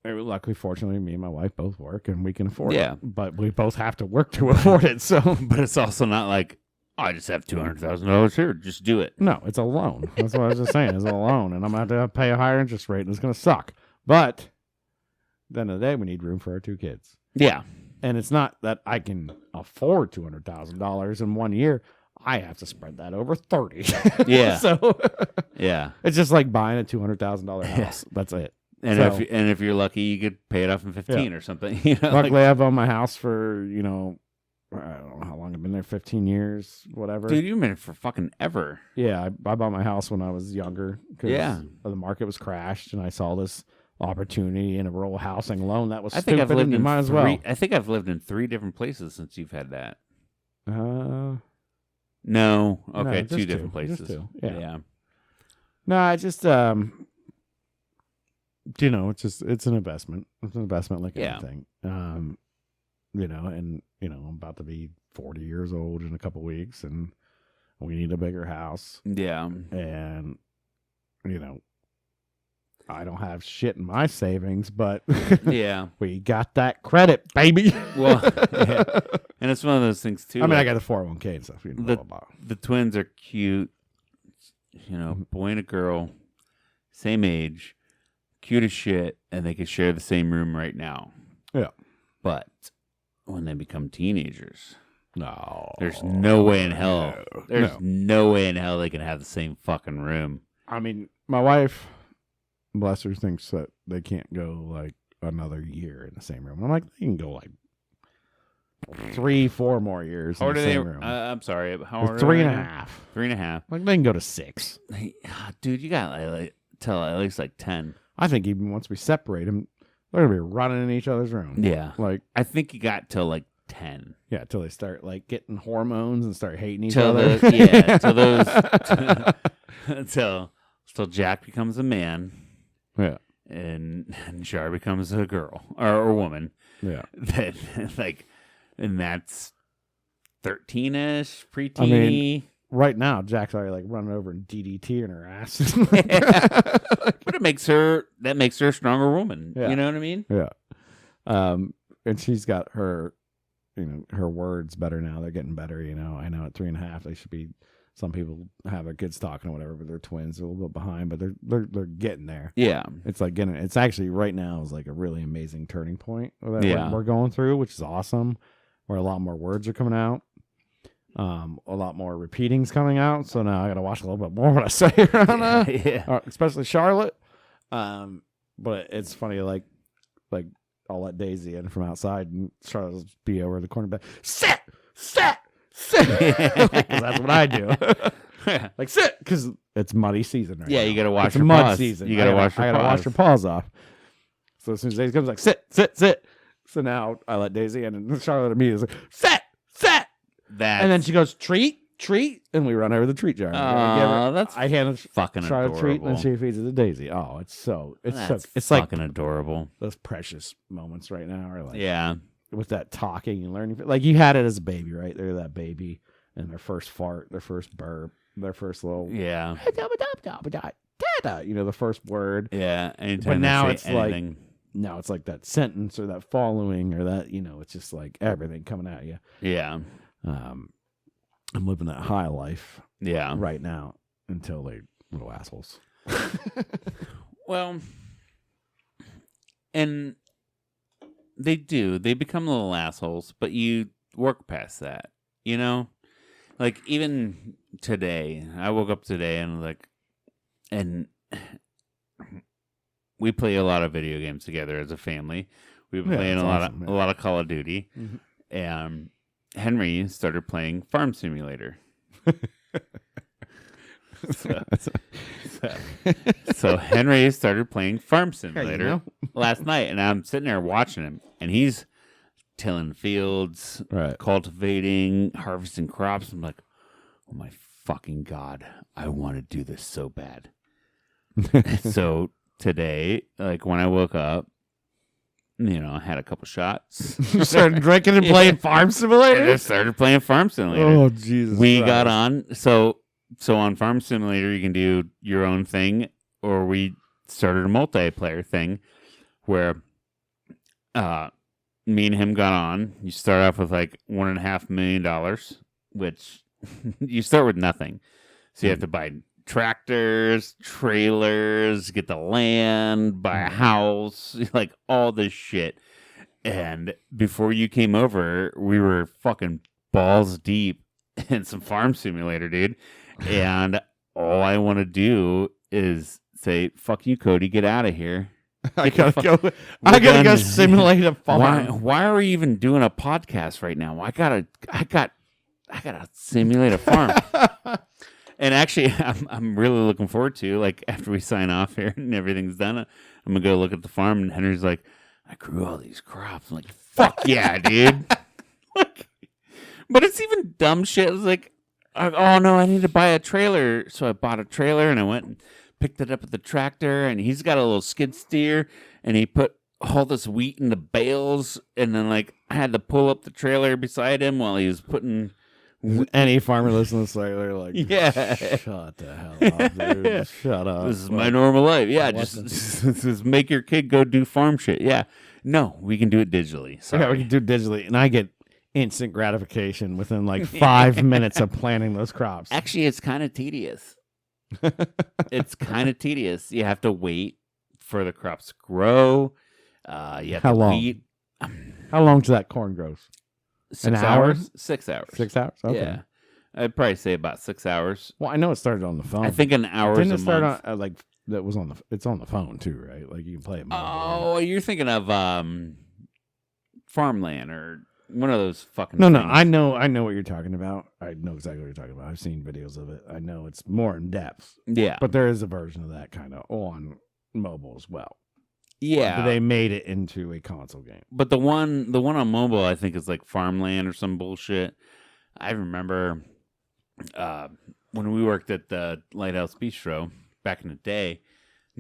luckily, fortunately, me and my wife both work and we can afford it. But we both have to work to afford it. So, but it's also not like, I just have $200,000 here. Just do it. No, it's a loan. That's what I was just saying. It's a loan, and I'm going to have to pay a higher interest rate, and it's going to suck. But at the end of the day, we need room for our 2 kids. Yeah. And it's not that I can afford $200,000 in 1 year. I have to spread that over 30. Yeah. So yeah, it's just like buying a $200,000 house. That's it. And if you're lucky, you could pay it off in 15 or something. Luckily, I've owned my house for I don't know how long I've been there, 15 years, whatever. Dude, you've been there for fucking ever. Yeah, I bought my house when I was younger. Because the market was crashed, and I saw this opportunity in a rural housing loan that was stupid. You might as well. I think I've lived in 3 different places since you've had that. No. Okay, no, 2 different places. places. Yeah. No, I just it's an investment. It's an investment like anything. And I'm about to be 40 years old in a couple weeks, and we need a bigger house. Yeah. And I don't have shit in my savings, but we got that credit, baby. Well, and it's one of those things too. I mean, I got a 401k and stuff. Blah, blah, blah. The twins are cute. Boy and a girl, same age, cute as shit, and they could share the same room right now. Yeah. But when they become teenagers, there's no no way in hell. No way in hell they can have the same fucking room. I mean, my wife, bless her, thinks that they can't go like another year in the same room. I'm like, they can go like 3-4 more years in the same room. I'm sorry. How old are 3.5. 3.5. Like, they can go to 6. Dude, you got like till at least like 10. I think even once we separate them, they're gonna be running in each other's room. Yeah, like I think you got till like 10. Yeah, till they start like getting hormones and start hating each other. Till Jack becomes a man. Yeah. And Char becomes a girl or woman. Yeah. That and that's 13ish, preteeny. I mean, right now, Jack's already like running over and DDTing her ass. But it makes her a stronger woman. Yeah. You know what I mean? Yeah. And she's got her, her words better now. They're getting better. I know at 3.5 they should be. Some people have a good stalking or whatever, but they're twins. They're a little bit behind, but they're getting there. Yeah. It's like it's actually right now is like a really amazing turning point that we're going through, which is awesome. Where a lot more words are coming out. A lot more repeating's coming out. So now I got to watch a little bit more what I say around especially Charlotte. But it's funny, like I'll let Daisy in from outside and Charlotte will be over the corner back. Sit. Because that's what I do. Like sit, because it's muddy season right now. You gotta wash your paws. Mud season. You gotta wash your paws off. So as soon as Daisy comes, like sit. So now I let Daisy in, and Charlotte immediately is like sit. And then she goes treat, and we run over the treat jar. I hand fucking Charlotte adorable. Treat, and then she feeds it to Daisy. Oh, it's fucking like adorable. Those precious moments right now are like with that talking and learning. Like you had it as a baby, right? They're that baby and their first fart, their first burp, their first little the first word. Yeah, but now it's anything. It's like that sentence or that following or that it's just like everything coming at you. Yeah. I'm living that high life. Yeah. Right now until they little assholes. Well, and they become little assholes, but you work past that, like even today, I woke up today and we play a lot of video games together as a family. We've been playing a lot of Call of Duty, and Henry started playing Farm Simulator. So Henry started playing Farm Simulator last night, and I'm sitting there watching him, and he's tilling fields, cultivating, harvesting crops. I'm like, oh my fucking God, I want to do this so bad. So today, like when I woke up, I had a couple shots. You started drinking and playing Farm Simulator? I just started playing Farm Simulator. Oh, Jesus We got on. So on Farm Simulator, you can do your own thing, or we started a multiplayer thing where me and him got on. You start off with like $1.5 million, which you start with nothing. So you have to buy tractors, trailers, get the land, buy a house, like all this shit. And before you came over, we were fucking balls deep in some Farm Simulator, dude. And all I want to do is say, fuck you, Cody, get out of here. I gotta go simulate a farm. Why are we even doing a podcast right now? I gotta simulate a farm. And actually, I'm really looking forward to, like, after we sign off here and everything's done, I'm gonna go look at the farm. And Henry's like, I grew all these crops. I'm like, fuck yeah, dude. But it's even dumb shit. It's like, oh no, I need to buy a trailer. So I bought a trailer and I went and picked it up at the tractor. And he's got a little skid steer, and he put all this wheat into bales. And then like I had to pull up the trailer beside him while he was putting. Any farmer listening to this, they're like, yeah, shut the hell up, dude. Shut up. This is my normal life. Yeah, just make your kid go do farm shit. Yeah. No, we can do it digitally. Sorry. Yeah, we can do it digitally. And I get instant gratification within like 5 minutes of planting those crops. Actually, it's kind of tedious. It's kind of tedious. You have to wait for the crops to grow. You have How to long? weed. How long till that corn grows? 6 An hour? hours? 6 hours. 6 hours? Okay. Yeah. I'd probably say about 6 hours. Well, I know it started on the phone. I think an hour Didn't is it a start month. on that was on the? It's on the phone too, right? Like you can play it. Oh, you're thinking of Farmland or one of those fucking. No, things. I know what you're talking about. I know exactly what you're talking about. I've seen videos of it. I know it's more in depth. Yeah, but there is a version of that kind of on mobile as well. Yeah, but they made it into a console game. But the one on mobile, I think, is like Farmland or some bullshit. I remember when we worked at the Lighthouse Bistro back in the day,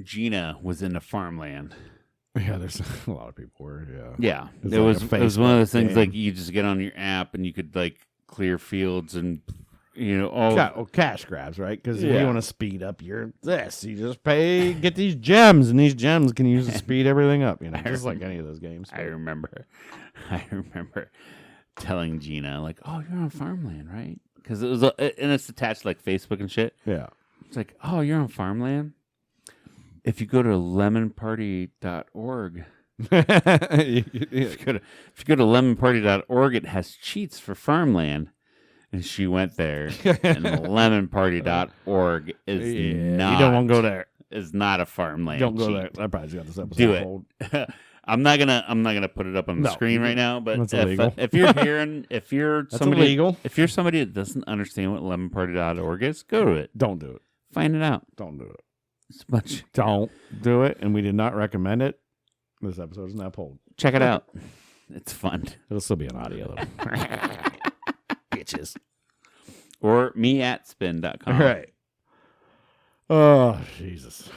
Gina was into Farmland. Yeah, there's a lot of people were. Yeah, It's it like was one of those things game. like you just get on your app and you could like clear fields and all cash grabs, right? Because if you want to speed up you just get these gems, and these gems can use to speed everything up. Just like any of those games. I remember telling Gina like, "Oh, you're on Farmland, right?" Because it was and it's attached to like Facebook and shit. Yeah, it's like, "Oh, you're on Farmland." If you go to lemonparty.org, if you go to lemonparty.org, it has cheats for Farmland. And she went there, and lemonparty.org is not. You don't want to go there. Is not a Farmland. Don't go cheat. there. I probably got this episode. Do it. Hold. I'm not gonna put it up on the screen right now. But if you're somebody that doesn't understand what lemonparty.org is, go to it. Don't do it. Find it out. Don't do it. Don't do it, and we did not recommend it. This episode is now pulled. Check it out. It's fun. It'll still be an audio though. Bitches. Or meatspin.com. Right. Oh, Jesus.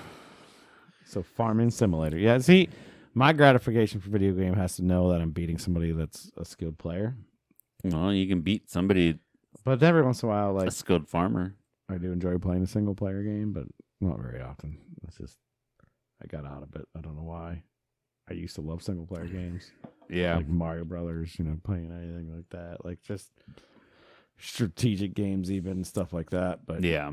So farming simulator. Yeah, see, my gratification for video game has to know that I'm beating somebody that's a skilled player. Well, you can beat somebody. But every once in a while, like a skilled farmer. I do enjoy playing a single player game, but not very often. It's just I got out of it. I don't know why. I used to love single player games. Yeah. Like Mario Brothers, playing anything like that. Like just strategic games, even stuff like that. But yeah.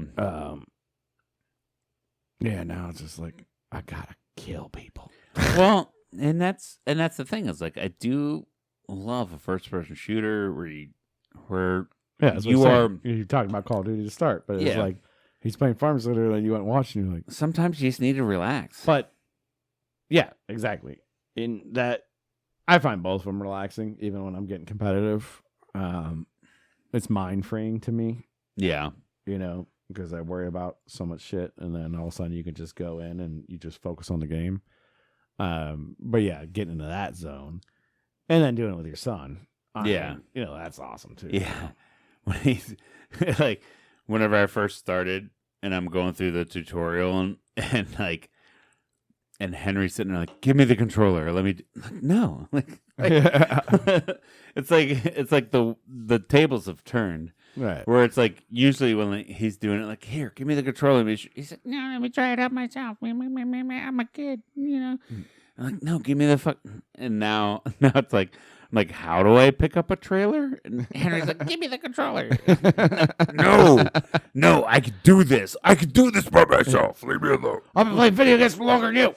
Yeah, now it's just like I gotta kill people. Well, and that's the thing, is like I do love a first person shooter where you're talking about Call of Duty to start, but it's like he's playing Farm Simulator and you went watching, you're like sometimes you just need to relax. But yeah, exactly. In that I find both of them relaxing, even when I'm getting competitive. It's mind freeing to me. Yeah. Because I worry about so much shit, and then all of a sudden you can just go in and you just focus on the game. But yeah, getting into that zone and then doing it with your son. That's awesome too. Yeah. When he's like, whenever I first started and I'm going through the tutorial and Henry's sitting there like, give me the controller. Let me no. It's like the tables have turned. Right. Where it's like usually when he's doing it, like, here, give me the controller. He's like, no, let me try it out myself. I'm a kid, I'm like, no, give me the fuck. And now it's like, I'm like, how do I pick up a trailer? And Henry's like, give me the controller. No, I can do this. I can do this by myself. Leave me alone. I've been playing video games for longer than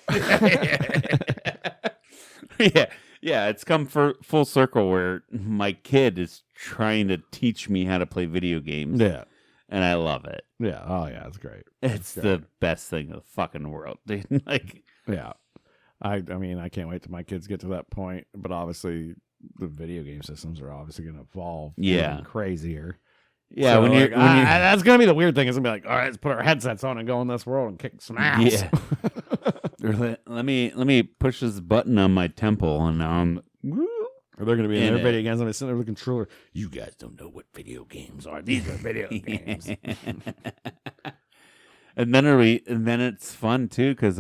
you. Yeah, it's come full circle where my kid is trying to teach me how to play video games. Yeah. And I love it. Yeah. Oh, yeah. It's great. It's the best thing in the fucking world, dude. Yeah. I mean, I can't wait till my kids get to that point. But obviously, the video game systems are obviously going to evolve. Yeah. Crazy. Yeah. So that's going to be the weird thing. Is going to be like, all right, let's put our headsets on and go in this world and kick some ass. Yeah. Let me push this button on my temple, and now they're going to be in their video games. I'm going to sit there with the controller. You guys don't know what video games are. These are video games. And then it's fun too because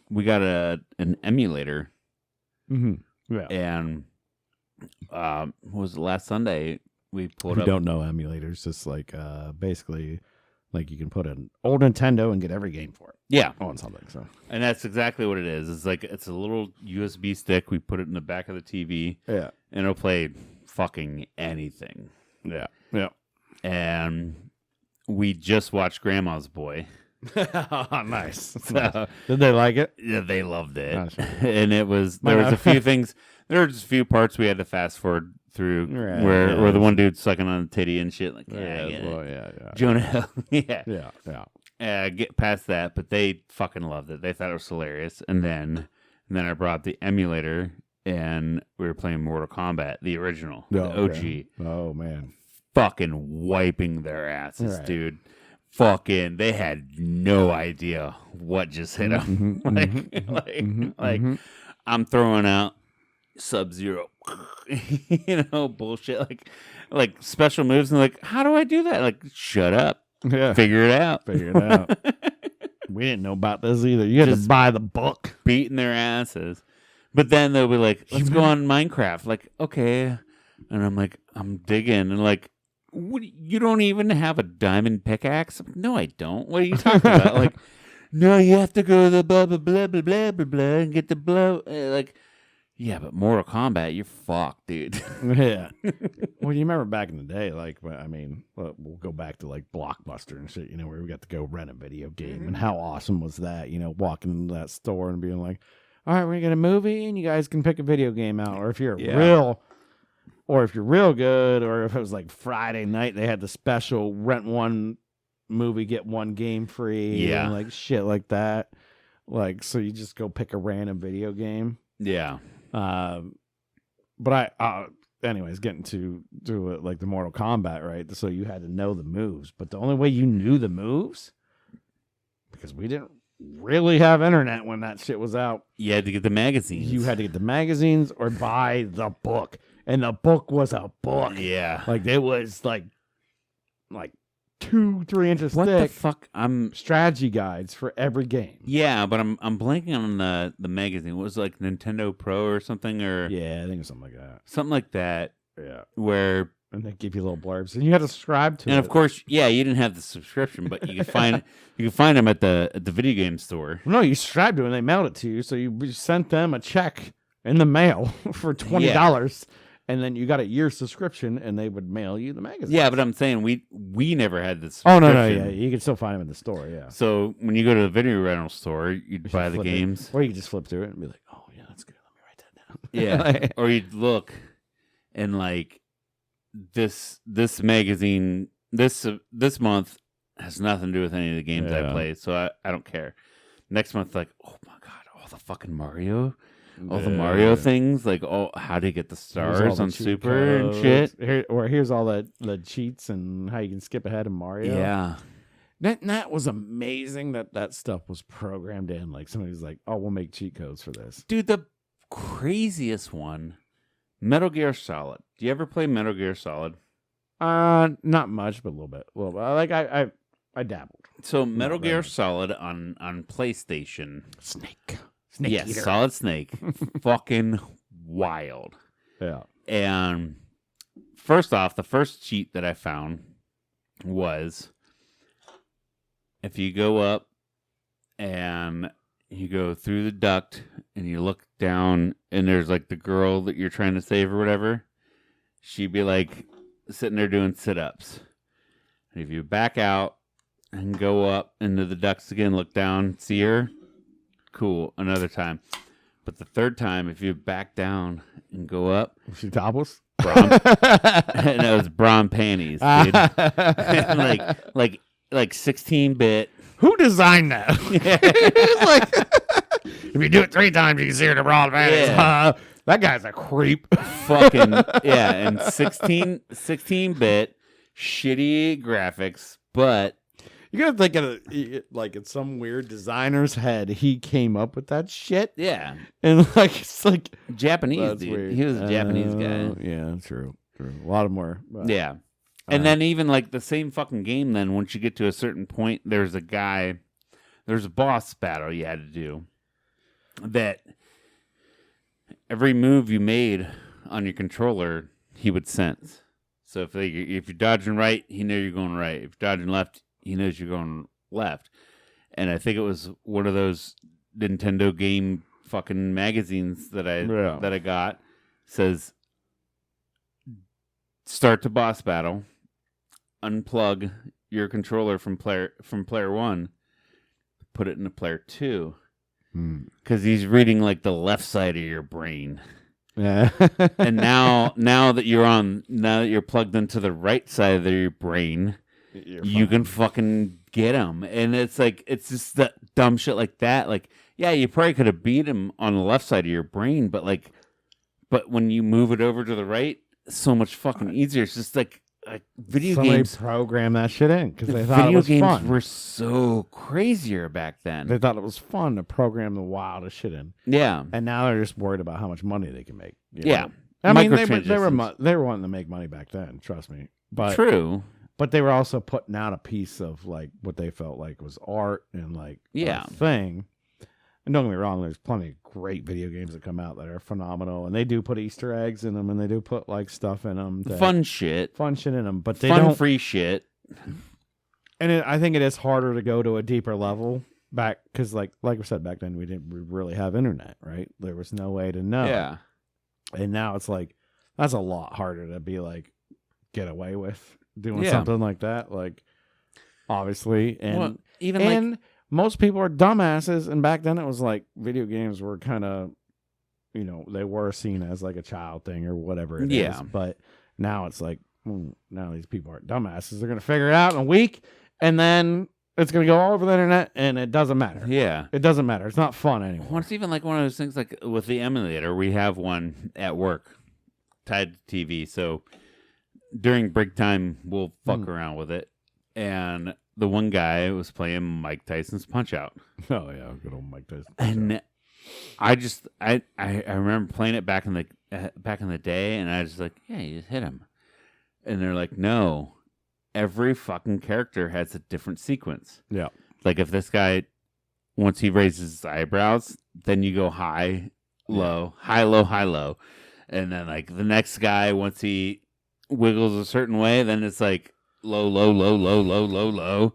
we got an emulator. Mm-hmm. Yeah. And what was it, last Sunday we pulled up. If you don't know emulators, it's like basically like you can put an old Nintendo and get every game for it. Yeah. On something. So. And that's exactly what it is. It's like it's a little USB stick. We put it in the back of the TV. Yeah. And it'll play fucking anything. Yeah. Yeah. And we just watched Grandma's Boy. Nice. Did they like it? Yeah, they loved it. Oh, sure. And there was a few things. There were just a few parts we had to fast forward through where the one dude's sucking on a titty and shit. Like, Jonah Hill. Yeah. Get past that, but they fucking loved it. They thought it was hilarious. And then I brought up the emulator, and we were playing Mortal Kombat, the original, the OG. Oh man, fucking wiping their asses, dude. fucking, they had no idea what just hit them. I'm throwing out Sub-Zero, bullshit, like special moves, and like, how do I do that? Like, shut up, figure it out. We didn't know about this either. You had to buy the book. Beating their asses. But then they'll be like, let's go on Minecraft. Like, okay. And I'm like, I'm digging. And like, what, you don't even have a diamond pickaxe? No, I don't. What are you talking about? Like, no, you have to go to the blah, blah, blah, blah, blah, blah, blah, and get the blah. Like, yeah, but Mortal Kombat, you're fucked, dude. Yeah. Well, you remember back in the day, like, I mean, we'll go back to like Blockbuster and shit, where we got to go rent a video game. And how awesome was that, walking into that store and being like, all right, we're going to get a movie and you guys can pick a video game out. Or if you're real good, or if it was like Friday night, they had the special rent one movie, get one game free. Yeah. And like shit like that. Like, so you just go pick a random video game. Yeah. But anyways, getting to it, like the Mortal Kombat, right? So you had to know the moves, but the only way you knew the moves, because we didn't really have internet when that shit was out. You had to get the magazines. You had to get the magazines or buy the book, and the book was a book. Yeah, like it was like 2-3 inches what thick. The fuck? Strategy guides for every game. Yeah, but I'm blanking on the magazine. What was it, like Nintendo Pro or something, or yeah, I think it was something like that. Something like that. Yeah, where and they give you little blurbs, and you had to subscribe to it. And of course, yeah, you didn't have the subscription, but you could find them at the video game store. No, you subscribed to it, and they mailed it to you, so you sent them a check in the mail for $20. Yeah. And then you got a year subscription, and they would mail you the magazine. Yeah, but I'm saying we never had this. Oh no, yeah, you can still find them in the store. Yeah. So when you go to the video rental store, you'd buy the games, or you could just flip through it and be like, "Oh yeah, that's good. Let me write that down." Yeah, or you'd look, and like this magazine this month has nothing to do with any of the games I play, so I don't care. Next month, like, oh my god, all the fucking Mario. All the Mario things, like how to get the stars on Super codes. And shit. Here's all the cheats and how you can skip ahead in Mario. Yeah. That was amazing that stuff was programmed in. Like somebody's like, oh, we'll make cheat codes for this. Dude, the craziest one, Metal Gear Solid. Do you ever play Metal Gear Solid? Not much, but a little bit. Like I dabbled. So Metal Gear Solid on PlayStation. Snake yes, Eater. Solid Snake. Fucking wild. Yeah. And first off, the first cheat that I found was if you go up and you go through the duct and you look down and there's like the girl that you're trying to save or whatever, she'd be like sitting there doing sit-ups. And if you back out and go up into the ducts again, look down, see her, cool, another time. But the third time, if you back down and go up, was she topless? And it was bra panties, dude. like 16-bit. Who designed that? It's like, if you do it 3 times, you can see her in the bra panties. Yeah. That guy's a creep. Fucking yeah, and 16-bit shitty graphics, but. You gotta think of it like in some weird designer's head, he came up with that shit. Yeah, and like it's like Japanese dude. Weird. He was a Japanese guy. Yeah, true. A lot of more. Yeah, and then even like the same fucking game. Then once you get to a certain point, there's a boss battle you had to do. That every move you made on your controller, he would sense. So if you're dodging right, he knew you're going right. If you're dodging left, he knows you're going left. And I think it was one of those Nintendo game fucking magazines that I got. Says, start to boss battle, unplug your controller from player 1, put it into player 2. Because he's reading like the left side of your brain. Yeah. And now that you're plugged into the right side of your brain, you can fucking get him. And it's like, it's just that dumb shit like that. Like, yeah, you probably could have beat him on the left side of your brain, but when you move it over to the right, it's so much fucking easier. It's just like, video somebody games programmed that shit in because they thought it video was games fun. were so crazier back then. They thought it was fun to program the wildest shit in. Yeah. And now they're just worried about how much money they can make. Yeah. I mean, they were wanting to make money back then, trust me. But True. But they were also putting out a piece of like what they felt like was art and like a thing. And don't get me wrong, there's plenty of great video games that come out that are phenomenal, and they do put Easter eggs in them, and they do put like stuff in them, fun shit in them. But they don't free shit. And I think it is harder to go to a deeper level back because, like we said, back then we didn't really have internet, right? There was no way to know. Yeah. And now it's like that's a lot harder to be like get away with doing something like that, like obviously, and most people are dumbasses, and back then it was like video games were kind of, they were seen as like a child thing or whatever it is. But now it's like, now these people aren't dumbasses. They're going to figure it out in a week, and then it's going to go all over the internet, and it doesn't matter. Yeah. It doesn't matter. It's not fun anymore. Well, it's even like one of those things like with the emulator. We have one at work tied to TV, so during break time, we'll fuck around with it. And the one guy was playing Mike Tyson's Punch-Out. Oh yeah, good old Mike Tyson. And I remember playing it back in the day, and I was like, yeah, you just hit him. And they're like, no, every fucking character has a different sequence. Yeah, like if this guy, once he raises his eyebrows, then you go high, low, high, low, high, low, and then like the next guy, once he wiggles a certain way, then it's like low, low, low, low, low, low, low.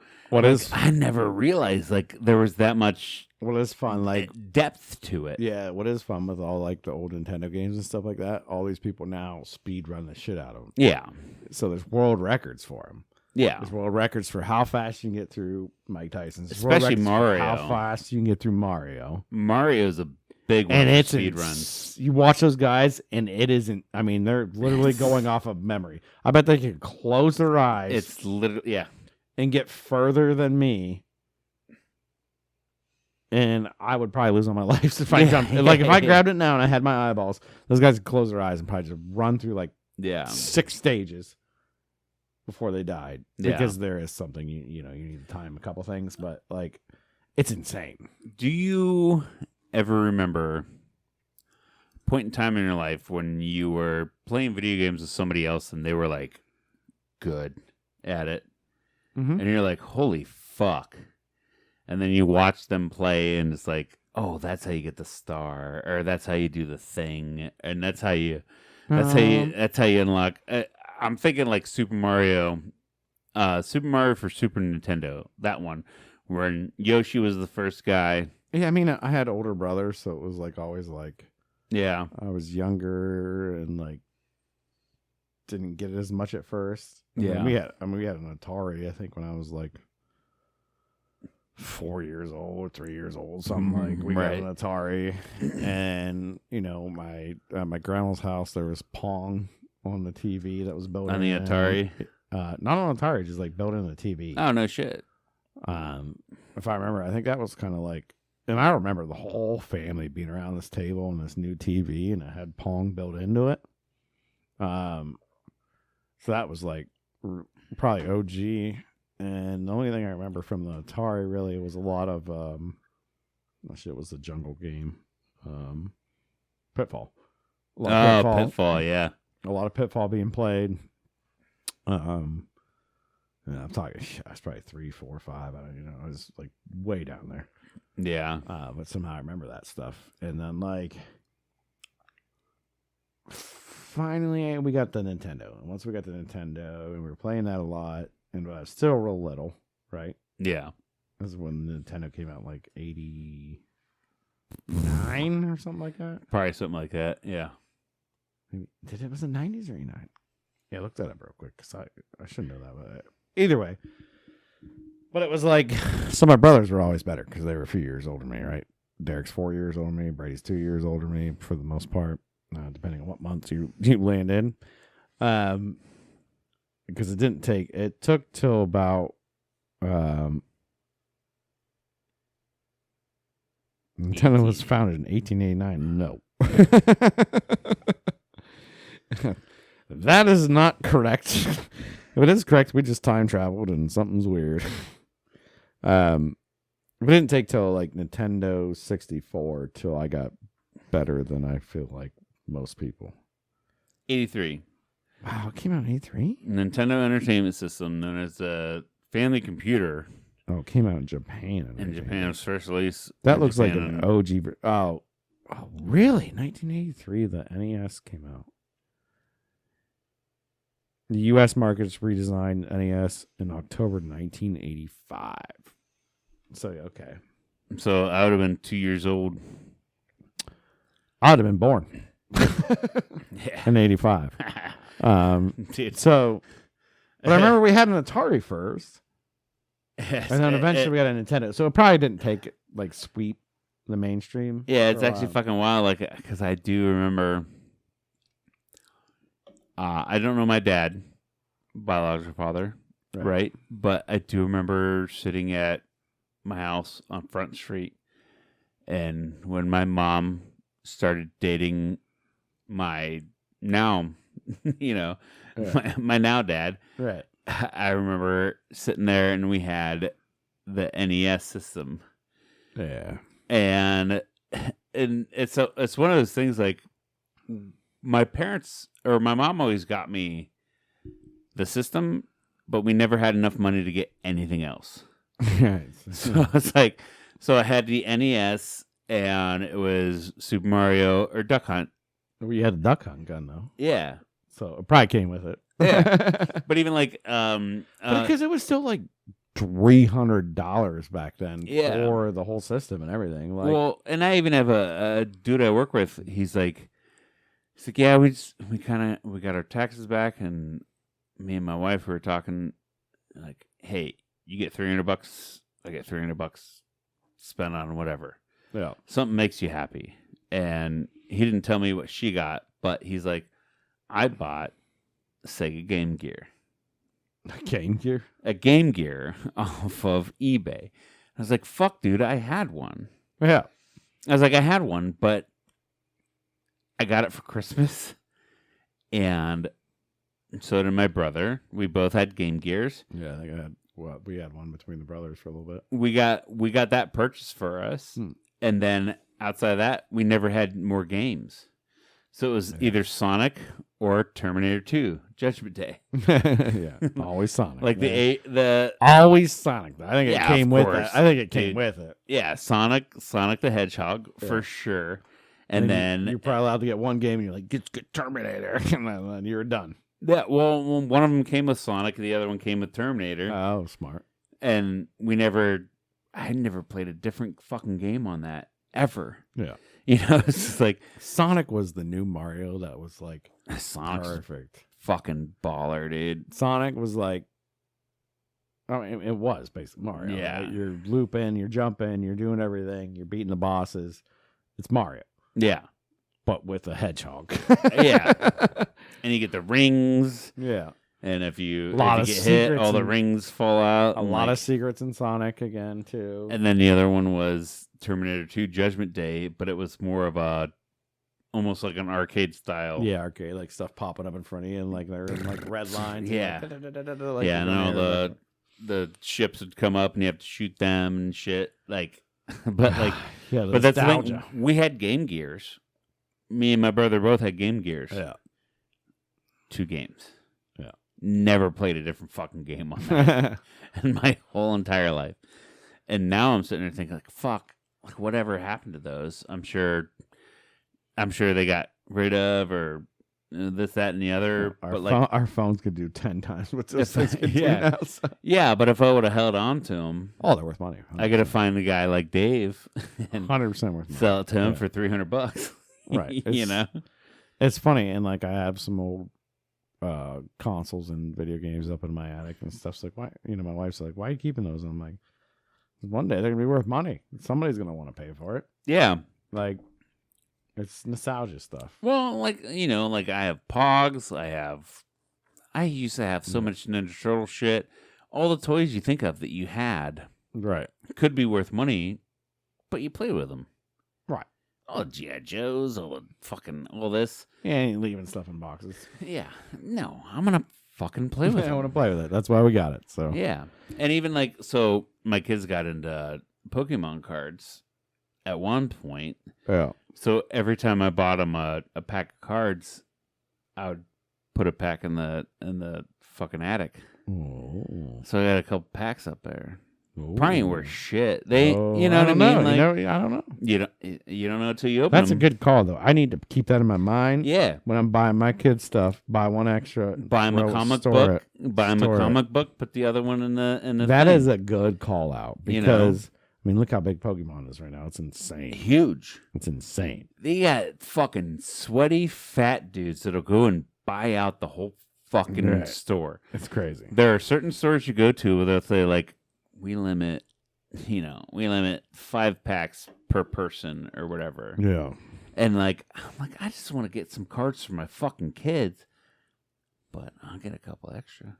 I never realized like there was that much. What is fun, like depth to it. Yeah, what is fun with all like the old Nintendo games and stuff like that? All these people now speed run the shit out of them. Yeah. So there's world records for them. Yeah. There's world records for how fast you can get through Mike Tyson's. Especially Mario. How fast you can get through Mario. Mario's a big one and it's speed runs. You watch those guys, and it isn't. I mean, they're literally going off of memory. I bet they can close their eyes. It's literally and get further than me. And I would probably lose all my life if I jumped. Like if I grabbed it now and I had my eyeballs, those guys would close their eyes and probably just run through like 6 stages before they died. Because there is something you need to time a couple things, but like it's insane. Do you ever remember a point in time in your life when you were playing video games with somebody else and they were like good at it, and you're like, holy fuck? And then you watch them play, and it's like, oh, that's how you get the star, or that's how you do the thing, and that's how you unlock. I'm thinking like Super Mario for Super Nintendo, that one, where Yoshi was the first guy. Yeah, I mean, I had older brothers, so it was like always like, I was younger and like didn't get it as much at first. We had an Atari, I think, when I was like 4 years old, 3 years old, something like. We got an Atari, and my grandma's house there was Pong on the TV that was built on the Atari. Not on Atari, just like built in the TV. Oh no shit. If I remember, I think that was kind of like, and I remember the whole family being around this table and this new TV, and it had Pong built into it. So that was like probably OG. And the only thing I remember from the Atari really was a lot of it was the jungle game, Pitfall. Pitfall, yeah. A lot of Pitfall being played. I'm talking. I was probably 3, 4, 5. I don't even know. I was like way down there. Yeah. But somehow I remember that stuff. And then like finally we got the Nintendo. And once we got the Nintendo, and we were playing that a lot. And I was still real little, right? Yeah. This is when Nintendo came out, like 89 or something like that. Probably something like that, yeah. Was it 90s or 89? Yeah, look that up real quick, because I should know that. But either way. But it was like, so my brothers were always better, because they were a few years older than me, right? Derek's 4 years older than me. Brady's 2 years older than me, for the most part, depending on what months you land in. Because it took till about Nintendo was founded in 1889. No. That is not correct. If it is correct, we just time traveled and something's weird. It didn't take till like Nintendo 64 till I got better than I feel like most people. 83. Wow, it came out in 83? Nintendo Entertainment System, known as the Family Computer. Oh, it came out in Japan. In Japan's first release. That looks like an OG. Oh, really? 1983, the NES came out. The U.S. markets redesigned NES in October 1985. So, okay. So, I would have been 2 years old. I would have been born Yeah. in 85. So, but I remember we had an Atari first. Yes, And then eventually we got a Nintendo. So it probably didn't take, like, sweep the mainstream. Yeah, it's actually fucking wild. Like, because I do remember, I don't know my dad, biological father, right? But I do remember sitting at my house on Front Street, and when my mom started dating my now, my now dad, right? I remember sitting there, and we had the NES system, and it's one of those things like my parents or my mom always got me the system, but we never had enough money to get anything else. So it's like, so I had the NES, and it was Super Mario or Duck Hunt. We had a Duck Hunt gun though. Yeah. So it probably came with it. Yeah. But even like, because it was still like $300 back then for the whole system and everything. Like, well, and I even have a dude I work with. He's like, yeah, we got our taxes back, and me and my wife were talking, like, hey, you get $300, I get $300 spent on whatever. Yeah, something makes you happy. And he didn't tell me what she got, but he's like, I bought Sega Game Gear. A Game Gear? A Game Gear off of eBay. I was like, fuck, dude, I had one. Yeah. I was like, I had one, but I got it for Christmas. And so did my brother. We both had Game Gears. Yeah, I think we had one between the brothers for a little bit. We got that purchased for us. And then outside of that, we never had more games. So it was either Sonic or Terminator 2, Judgment Day. Yeah, always Sonic. Like the always Sonic. I think it came with course. it. I think it came with it. Yeah, Sonic the Hedgehog for sure. And then you're probably allowed to get one game, and you're like, get Terminator, and then you're done. Yeah, well, one of them came with Sonic, and the other one came with Terminator. Oh, smart. And I never played a different fucking game on that ever. Yeah. It's just like Sonic was the new Mario that was like Sonic's perfect. Fucking baller, dude. Sonic was like, I mean, it was basically Mario. Yeah. Right? You're looping, you're jumping, you're doing everything, you're beating the bosses. It's Mario. Yeah. But with a hedgehog. Yeah. And you get the rings. Yeah. And if you get hit, all the rings fall out. A lot of secrets in Sonic again, too. And then the other one was Terminator 2 Judgment Day, but it was more of almost like an arcade style. Yeah, arcade, like stuff popping up in front of you, and like they're in like red lines. Yeah. Like, yeah, and all the ships would come up and you have to shoot them and shit. Like, but like, yeah, but that's the thing. We had Game Gears. Me and my brother both had Game Gears. Yeah. 2 games. Yeah. Never played a different fucking game on that in my whole entire life. And now I'm sitting there thinking, like, fuck, like whatever happened to those? I'm sure they got rid of or this, that, and the other. Our phones could do 10 times what those things could do now. So. Yeah, but if I would have held on to them, they're worth money. 100%. I got to find a guy like Dave and 100% worth money. Sell it to him for $300. Right. It's funny, and like I have some old consoles and video games up in my attic and stuff. So like, why? My wife's like, why are you keeping those? And I'm like, one day they're gonna be worth money. Somebody's gonna want to pay for it. Yeah, like it's nostalgia stuff. Well, like like I have Pogs. I used to have so much Ninja Turtle shit. All the toys you think of that you had, right, could be worth money, but you play with them. Right. All the G.I. Joes, all this. Yeah, ain't leaving stuff in boxes. Yeah. No, I'm going to fucking play with it. I want to play with it. That's why we got it. So yeah. And even like, so my kids got into Pokemon cards at one point. Yeah. So every time I bought them a pack of cards, I would put a pack in the fucking attic. Oh. So I got a couple packs up there. Ooh. Probably ain't worth shit. They, you know I what I don't mean? know. Like, I don't know. You don't know until you open That's them. a good call, though. I need to keep that in my mind. Yeah. When I'm buying my kids stuff, buy one extra. Buy them a comic book. Buy them a comic book. Put the other one in the. That thing. is a good call out because I mean, look how big Pokemon is right now. It's insane. Huge. It's insane. They got fucking sweaty fat dudes that'll go and buy out the whole fucking store. It's crazy. There are certain stores you go to where they'll say like, we limit 5 packs per person or whatever. Yeah. And like, I'm like, I just want to get some cards for my fucking kids, but I'll get a couple extra.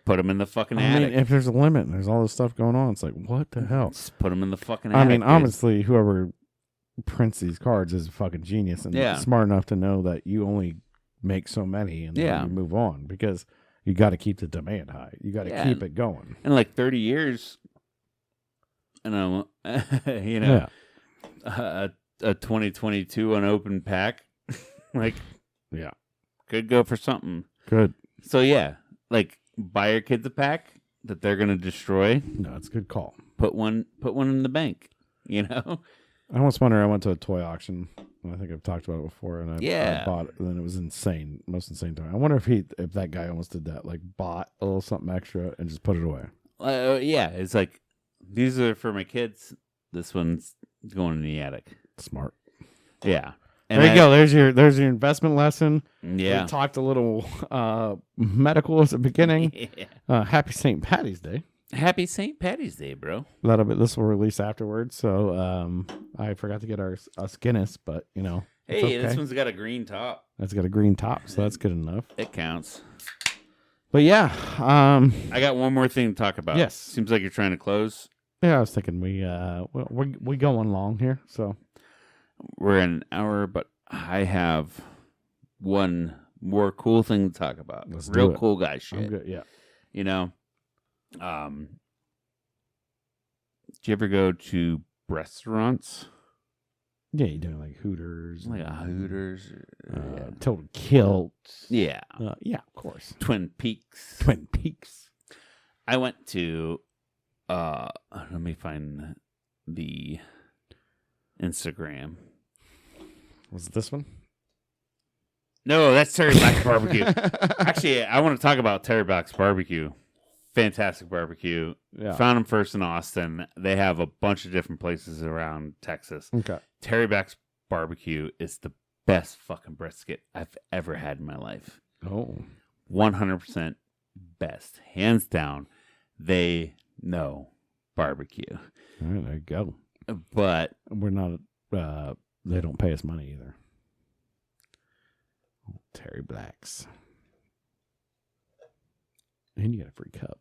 Put them in the fucking attic. Mean, if there's a limit and there's all this stuff going on, it's like, what the hell? Just put them in the fucking attic. I mean, obviously, whoever prints these cards is a fucking genius and smart enough to know that you only make so many and then you move on because you got to keep the demand high. You got to keep it going. In like 30 years, a 2022 unopened pack, like, could go for something. Good. So like buy your kids a pack that they're gonna destroy. No, it's a good call. Put one in the bank. I almost wonder. I went to a toy auction. I think I've talked about it before, and I bought it, and then it was insane, most insane time. I wonder if that guy almost did that, like bought a little something extra and just put it away. It's like these are for my kids. This one's going in the attic. Smart. Yeah. And there you go. There's your investment lesson. Yeah. We talked a little medical at the beginning. Yeah. Happy St. Patty's Day. Happy St. Patty's Day, bro. This will release afterwards. So I forgot to get us Guinness, but Hey, okay. This one's got a green top. That's got a green top, so that's good enough. It counts. But yeah, I got one more thing to talk about. Yes. Seems like you're trying to close. Yeah, I was thinking we going long here, so we're an hour, but I have one more cool thing to talk about. Real cool guy shit. I'm good, yeah. Do you ever go to restaurants? Yeah, you're doing like Hooters. Like a Hooters. Total Kilt. Yeah. Yeah, of course. Twin Peaks. I went to, let me find the Instagram. Was it this one? No, that's Terry Black's Barbecue. Actually, I want to talk about Terry Black's Barbecue. Fantastic barbecue. Yeah. Found them first in Austin. They have a bunch of different places around Texas. Okay. Terry Black's Barbecue is the best fucking brisket I've ever had in my life. Oh. 100% best. Hands down. They know barbecue. All right, there you go. But we're not, they don't pay us money either. Oh, Terry Black's. And you got a free cup.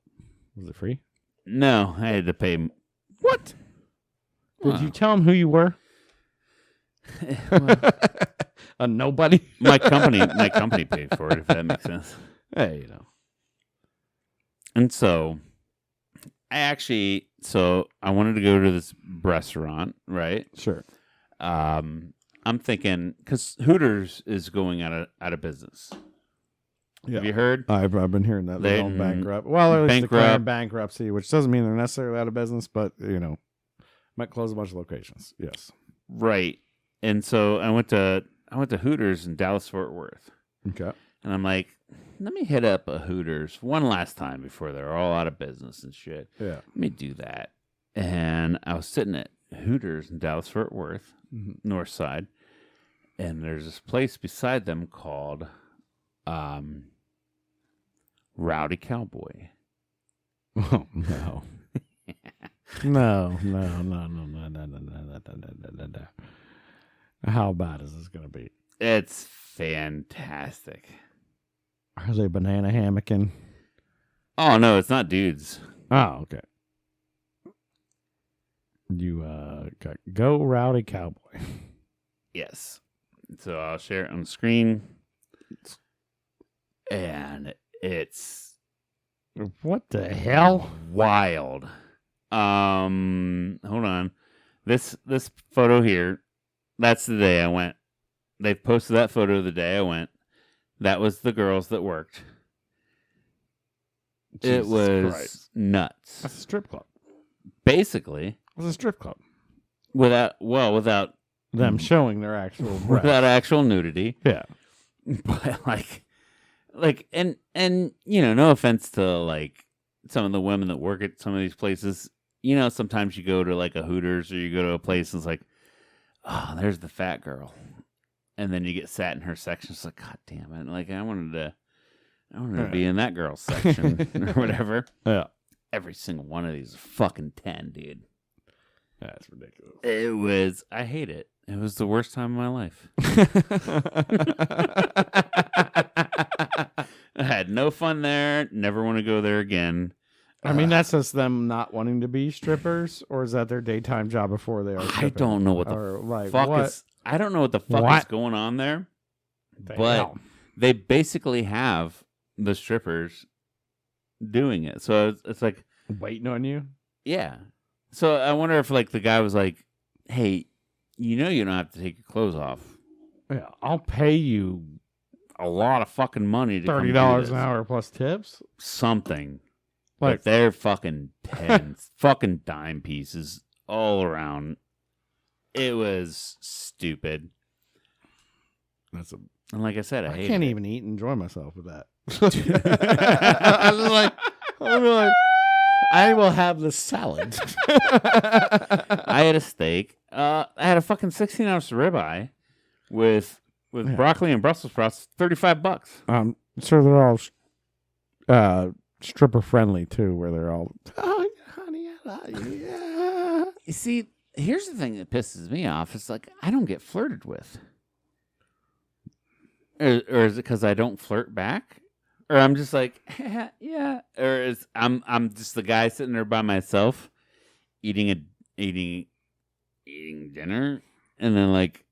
Was it free? No, I had to pay. What? Did you tell him who you were? A nobody? My company paid for it, if that makes sense. Hey, And so, I wanted to go to this restaurant, right? Sure. I'm thinking, because Hooters is going out of business. Yeah. Have you heard? I've been hearing that they're going bankrupt. Well, at least declaring bankruptcy, which doesn't mean they're necessarily out of business, but might close a bunch of locations. Yes, right. And so I went to Hooters in Dallas Fort Worth. Okay, and I'm like, let me hit up a Hooters one last time before they're all out of business and shit. Yeah, let me do that. And I was sitting at Hooters in Dallas Fort Worth, North Side, and there's this place beside them called Rowdy Cowboy. Oh, no. No. How bad is this going to be? It's fantastic. Are they banana hammocking? Oh, no, it's not dudes. Oh, okay. You go Rowdy Cowboy. Yes. So I'll share it on the screen. and it's what the hell? wild. Hold on. This photo here, that's the day I went. They posted that photo the day I went. That was the girls that worked. Jesus it was Christ. nuts. That's a strip club. Basically, It's a strip club. without Them showing their actual breasts. without actual nudity. Yeah. But and no offense to like some of the women that work at some of these places. Sometimes you go to like a Hooters or you go to a place and it's like, oh, there's the fat girl. And then you get sat in her section. It's like, God damn it. Like I wanted to be in that girl's section or whatever. Yeah. Every single one of these is fucking 10, dude. That's ridiculous. I hate it. It was the worst time of my life. I had no fun there. Never want to go there again. I mean, that's just them not wanting to be strippers, or is that their daytime job before they are stripping? I don't know what the fuck is. I don't know what the fuck is going on there. But they basically have the strippers doing it. So it's like waiting on you. Yeah. So I wonder if like the guy was like, "Hey, you don't have to take your clothes off. Yeah, I'll pay you a lot of fucking money to $30 an hour plus tips." Something. Like but they're fucking tens, fucking dime pieces all around. It was stupid. And like I said, I can't even eat and enjoy myself with that. I'm like, I will have the salad. I had a steak. I had a fucking 16-ounce ribeye with broccoli and Brussels sprouts. $35. So they're all stripper friendly too, where they're all, oh, honey, I love you. Yeah. You see, here's the thing that pisses me off. It's like I don't get flirted with, or is it because I don't flirt back, or I'm just like, yeah, or is I'm just the guy sitting there by myself, eating dinner, and then like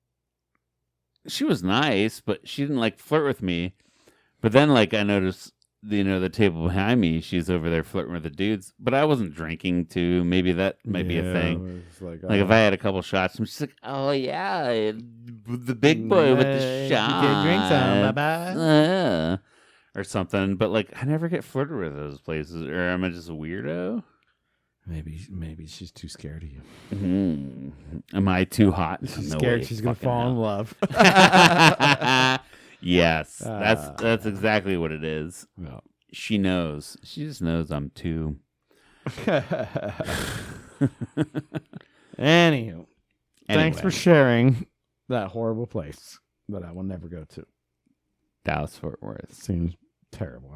she was nice, but she didn't like flirt with me. But then like I noticed, the table behind me, she's over there flirting with the dudes. But I wasn't drinking too. Maybe that might be a thing. Like if I had a couple shots, I'm just like, oh yeah, the big boy with the shot. Get drinks on, bye-bye. Or something. But like I never get flirted with those places. Or am I just a weirdo? Maybe she's too scared of you. Mm-hmm. Am I too hot? She's scared she's gonna fall in love. Yes, that's exactly what it is. Yeah. She knows. She just knows I'm too. Anywho, thanks for sharing that horrible place that I will never go to. Dallas Fort Worth seems terrible.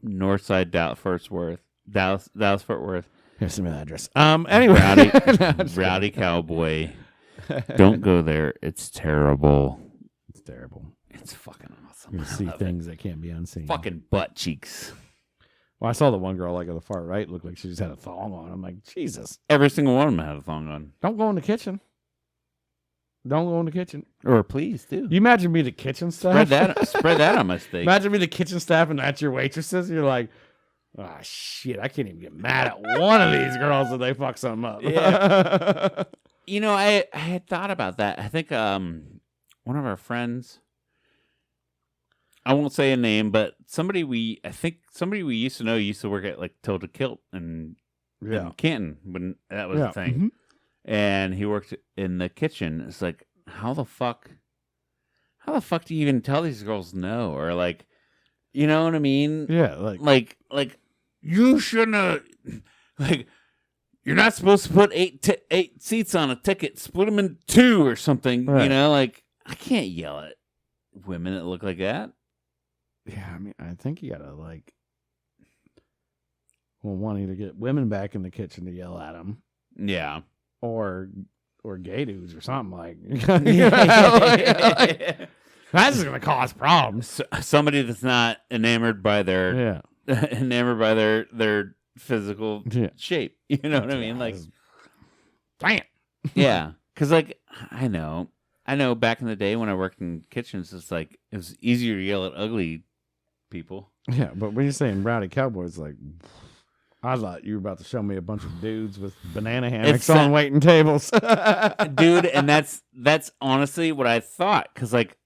Northside Dallas Fort Worth. Here's some address. Anyway, rowdy cowboy. Don't go there. It's terrible. It's terrible. It's fucking awesome. You see things that can't be unseen. Fucking butt cheeks. Well, I saw the one girl like on the far right looked like she just had a thong on. I'm like, Jesus. Every single one of them had a thong on. Don't go in the kitchen. Don't go in the kitchen. Or please do. You imagine me the kitchen staff. Spread that on my steak. Imagine me the kitchen staff and that's your waitresses. You're like, oh shit, I can't even get mad at one of these girls if they fuck something up. Yeah. I had thought about that. I think one of our friends, I won't say a name, but somebody we used to know used to work at like Tilda Kilt in Canton when that was a thing. Mm-hmm. And he worked in the kitchen. It's like, how the fuck do you even tell these girls no? Or like, you know what I mean? Yeah, like you shouldn't have, like, you're not supposed to put eight seats on a ticket. Split them in two or something. Right. Like I can't yell at women that look like that. Yeah, I mean, I think you gotta wanting to get women back in the kitchen to yell at them. Yeah. Or gay dudes or something like. That's just gonna cause problems. Somebody that's not enamored by their physical shape. You know what I mean? Like, damn. Yeah, because like I know. Back in the day when I worked in kitchens, it's like it was easier to yell at ugly people. Yeah, but when you're saying rowdy cowboys, like, I thought you were about to show me a bunch of dudes with banana hammocks on waiting tables. Dude, and that's honestly what I thought. Because, like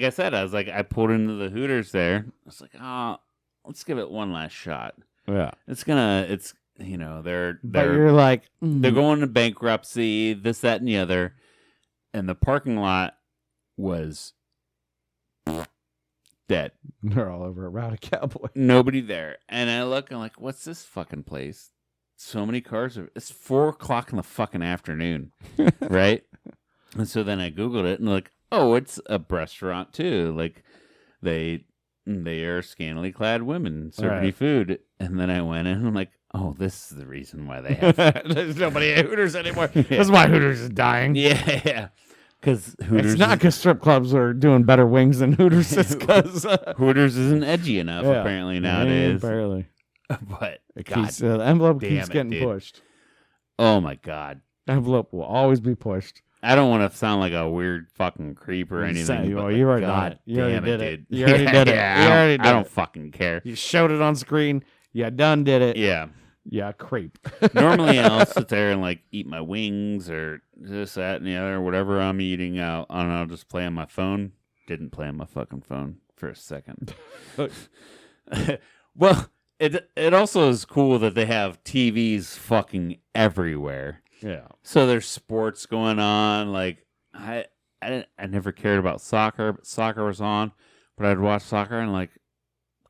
I said, I pulled into the Hooters there. I was like, oh, let's give it one last shot. Yeah. They're you're like, they're going to bankruptcy, this, that, and the other. And the parking lot was dead. They're all over a rowdy cowboy. Nobody there. And I look, I'm like, what's this fucking place? So many cars. It's 4:00 in the fucking afternoon. Right? And so then I Googled it and like, oh, it's a restaurant too. Like they are scantily clad women serving you food. And then I went in and I'm like, oh, this is the reason why they have there's nobody at Hooters anymore. That's why Hooters is dying. Yeah. Because Hooters, it's not because strip clubs are doing better wings than Hooters. It's because Hooters isn't edgy enough apparently nowadays. Apparently, but the envelope keeps getting pushed. Oh my god, envelope will always be pushed. I don't want to sound like a weird fucking creep or anything. You already did it. You already did it. You already did it. I don't fucking care. You showed it on screen. You done did it. Yeah. Yeah, creep. Normally, I'll sit there and like eat my wings or this, that, and the other, whatever I'm eating out, and I'll just play on my phone. Didn't play on my fucking phone for a second. Well, it also is cool that they have TVs fucking everywhere. Yeah. So there's sports going on. Like I never cared about soccer, but soccer was on. But I'd watch soccer and like,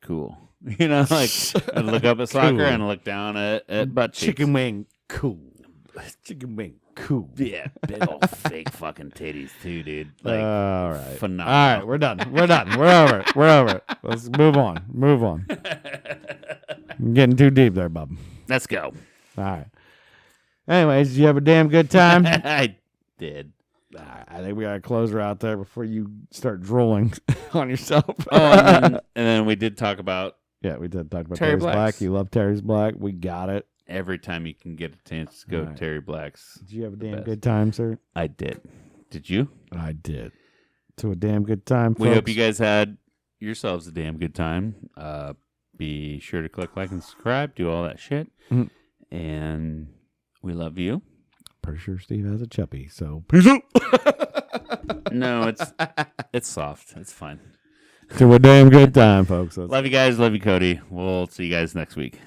cool. You know, like I'd look up at soccer and look down at butt cheeks. Chicken wing, cool. Chicken wing, cool. Yeah, big old fake fucking titties too, dude. Like, all right, phenomenal. All right, we're done. We're done. We're over it. We're over it. Let's move on. Move on. I'm getting too deep there, bub. Let's go. All right. Anyways, did you have a damn good time? I did. I think we got to close her out there before you start drooling on yourself. And then we did talk about. Yeah, we did talk about Terry Black. You love Terry's Black. We got it. Every time you can get a chance to go Terry Black's. Did you have a damn good time, sir? I did. Did you? I did. To a damn good time, folks. We hope you guys had yourselves a damn good time. Be sure to click like and subscribe. Do all that shit. Mm-hmm. And we love you. Pretty sure Steve has a chuppy, so peace out. No, it's soft. It's fine. To a damn good time, folks. Love you guys. Love you, Cody. We'll see you guys next week.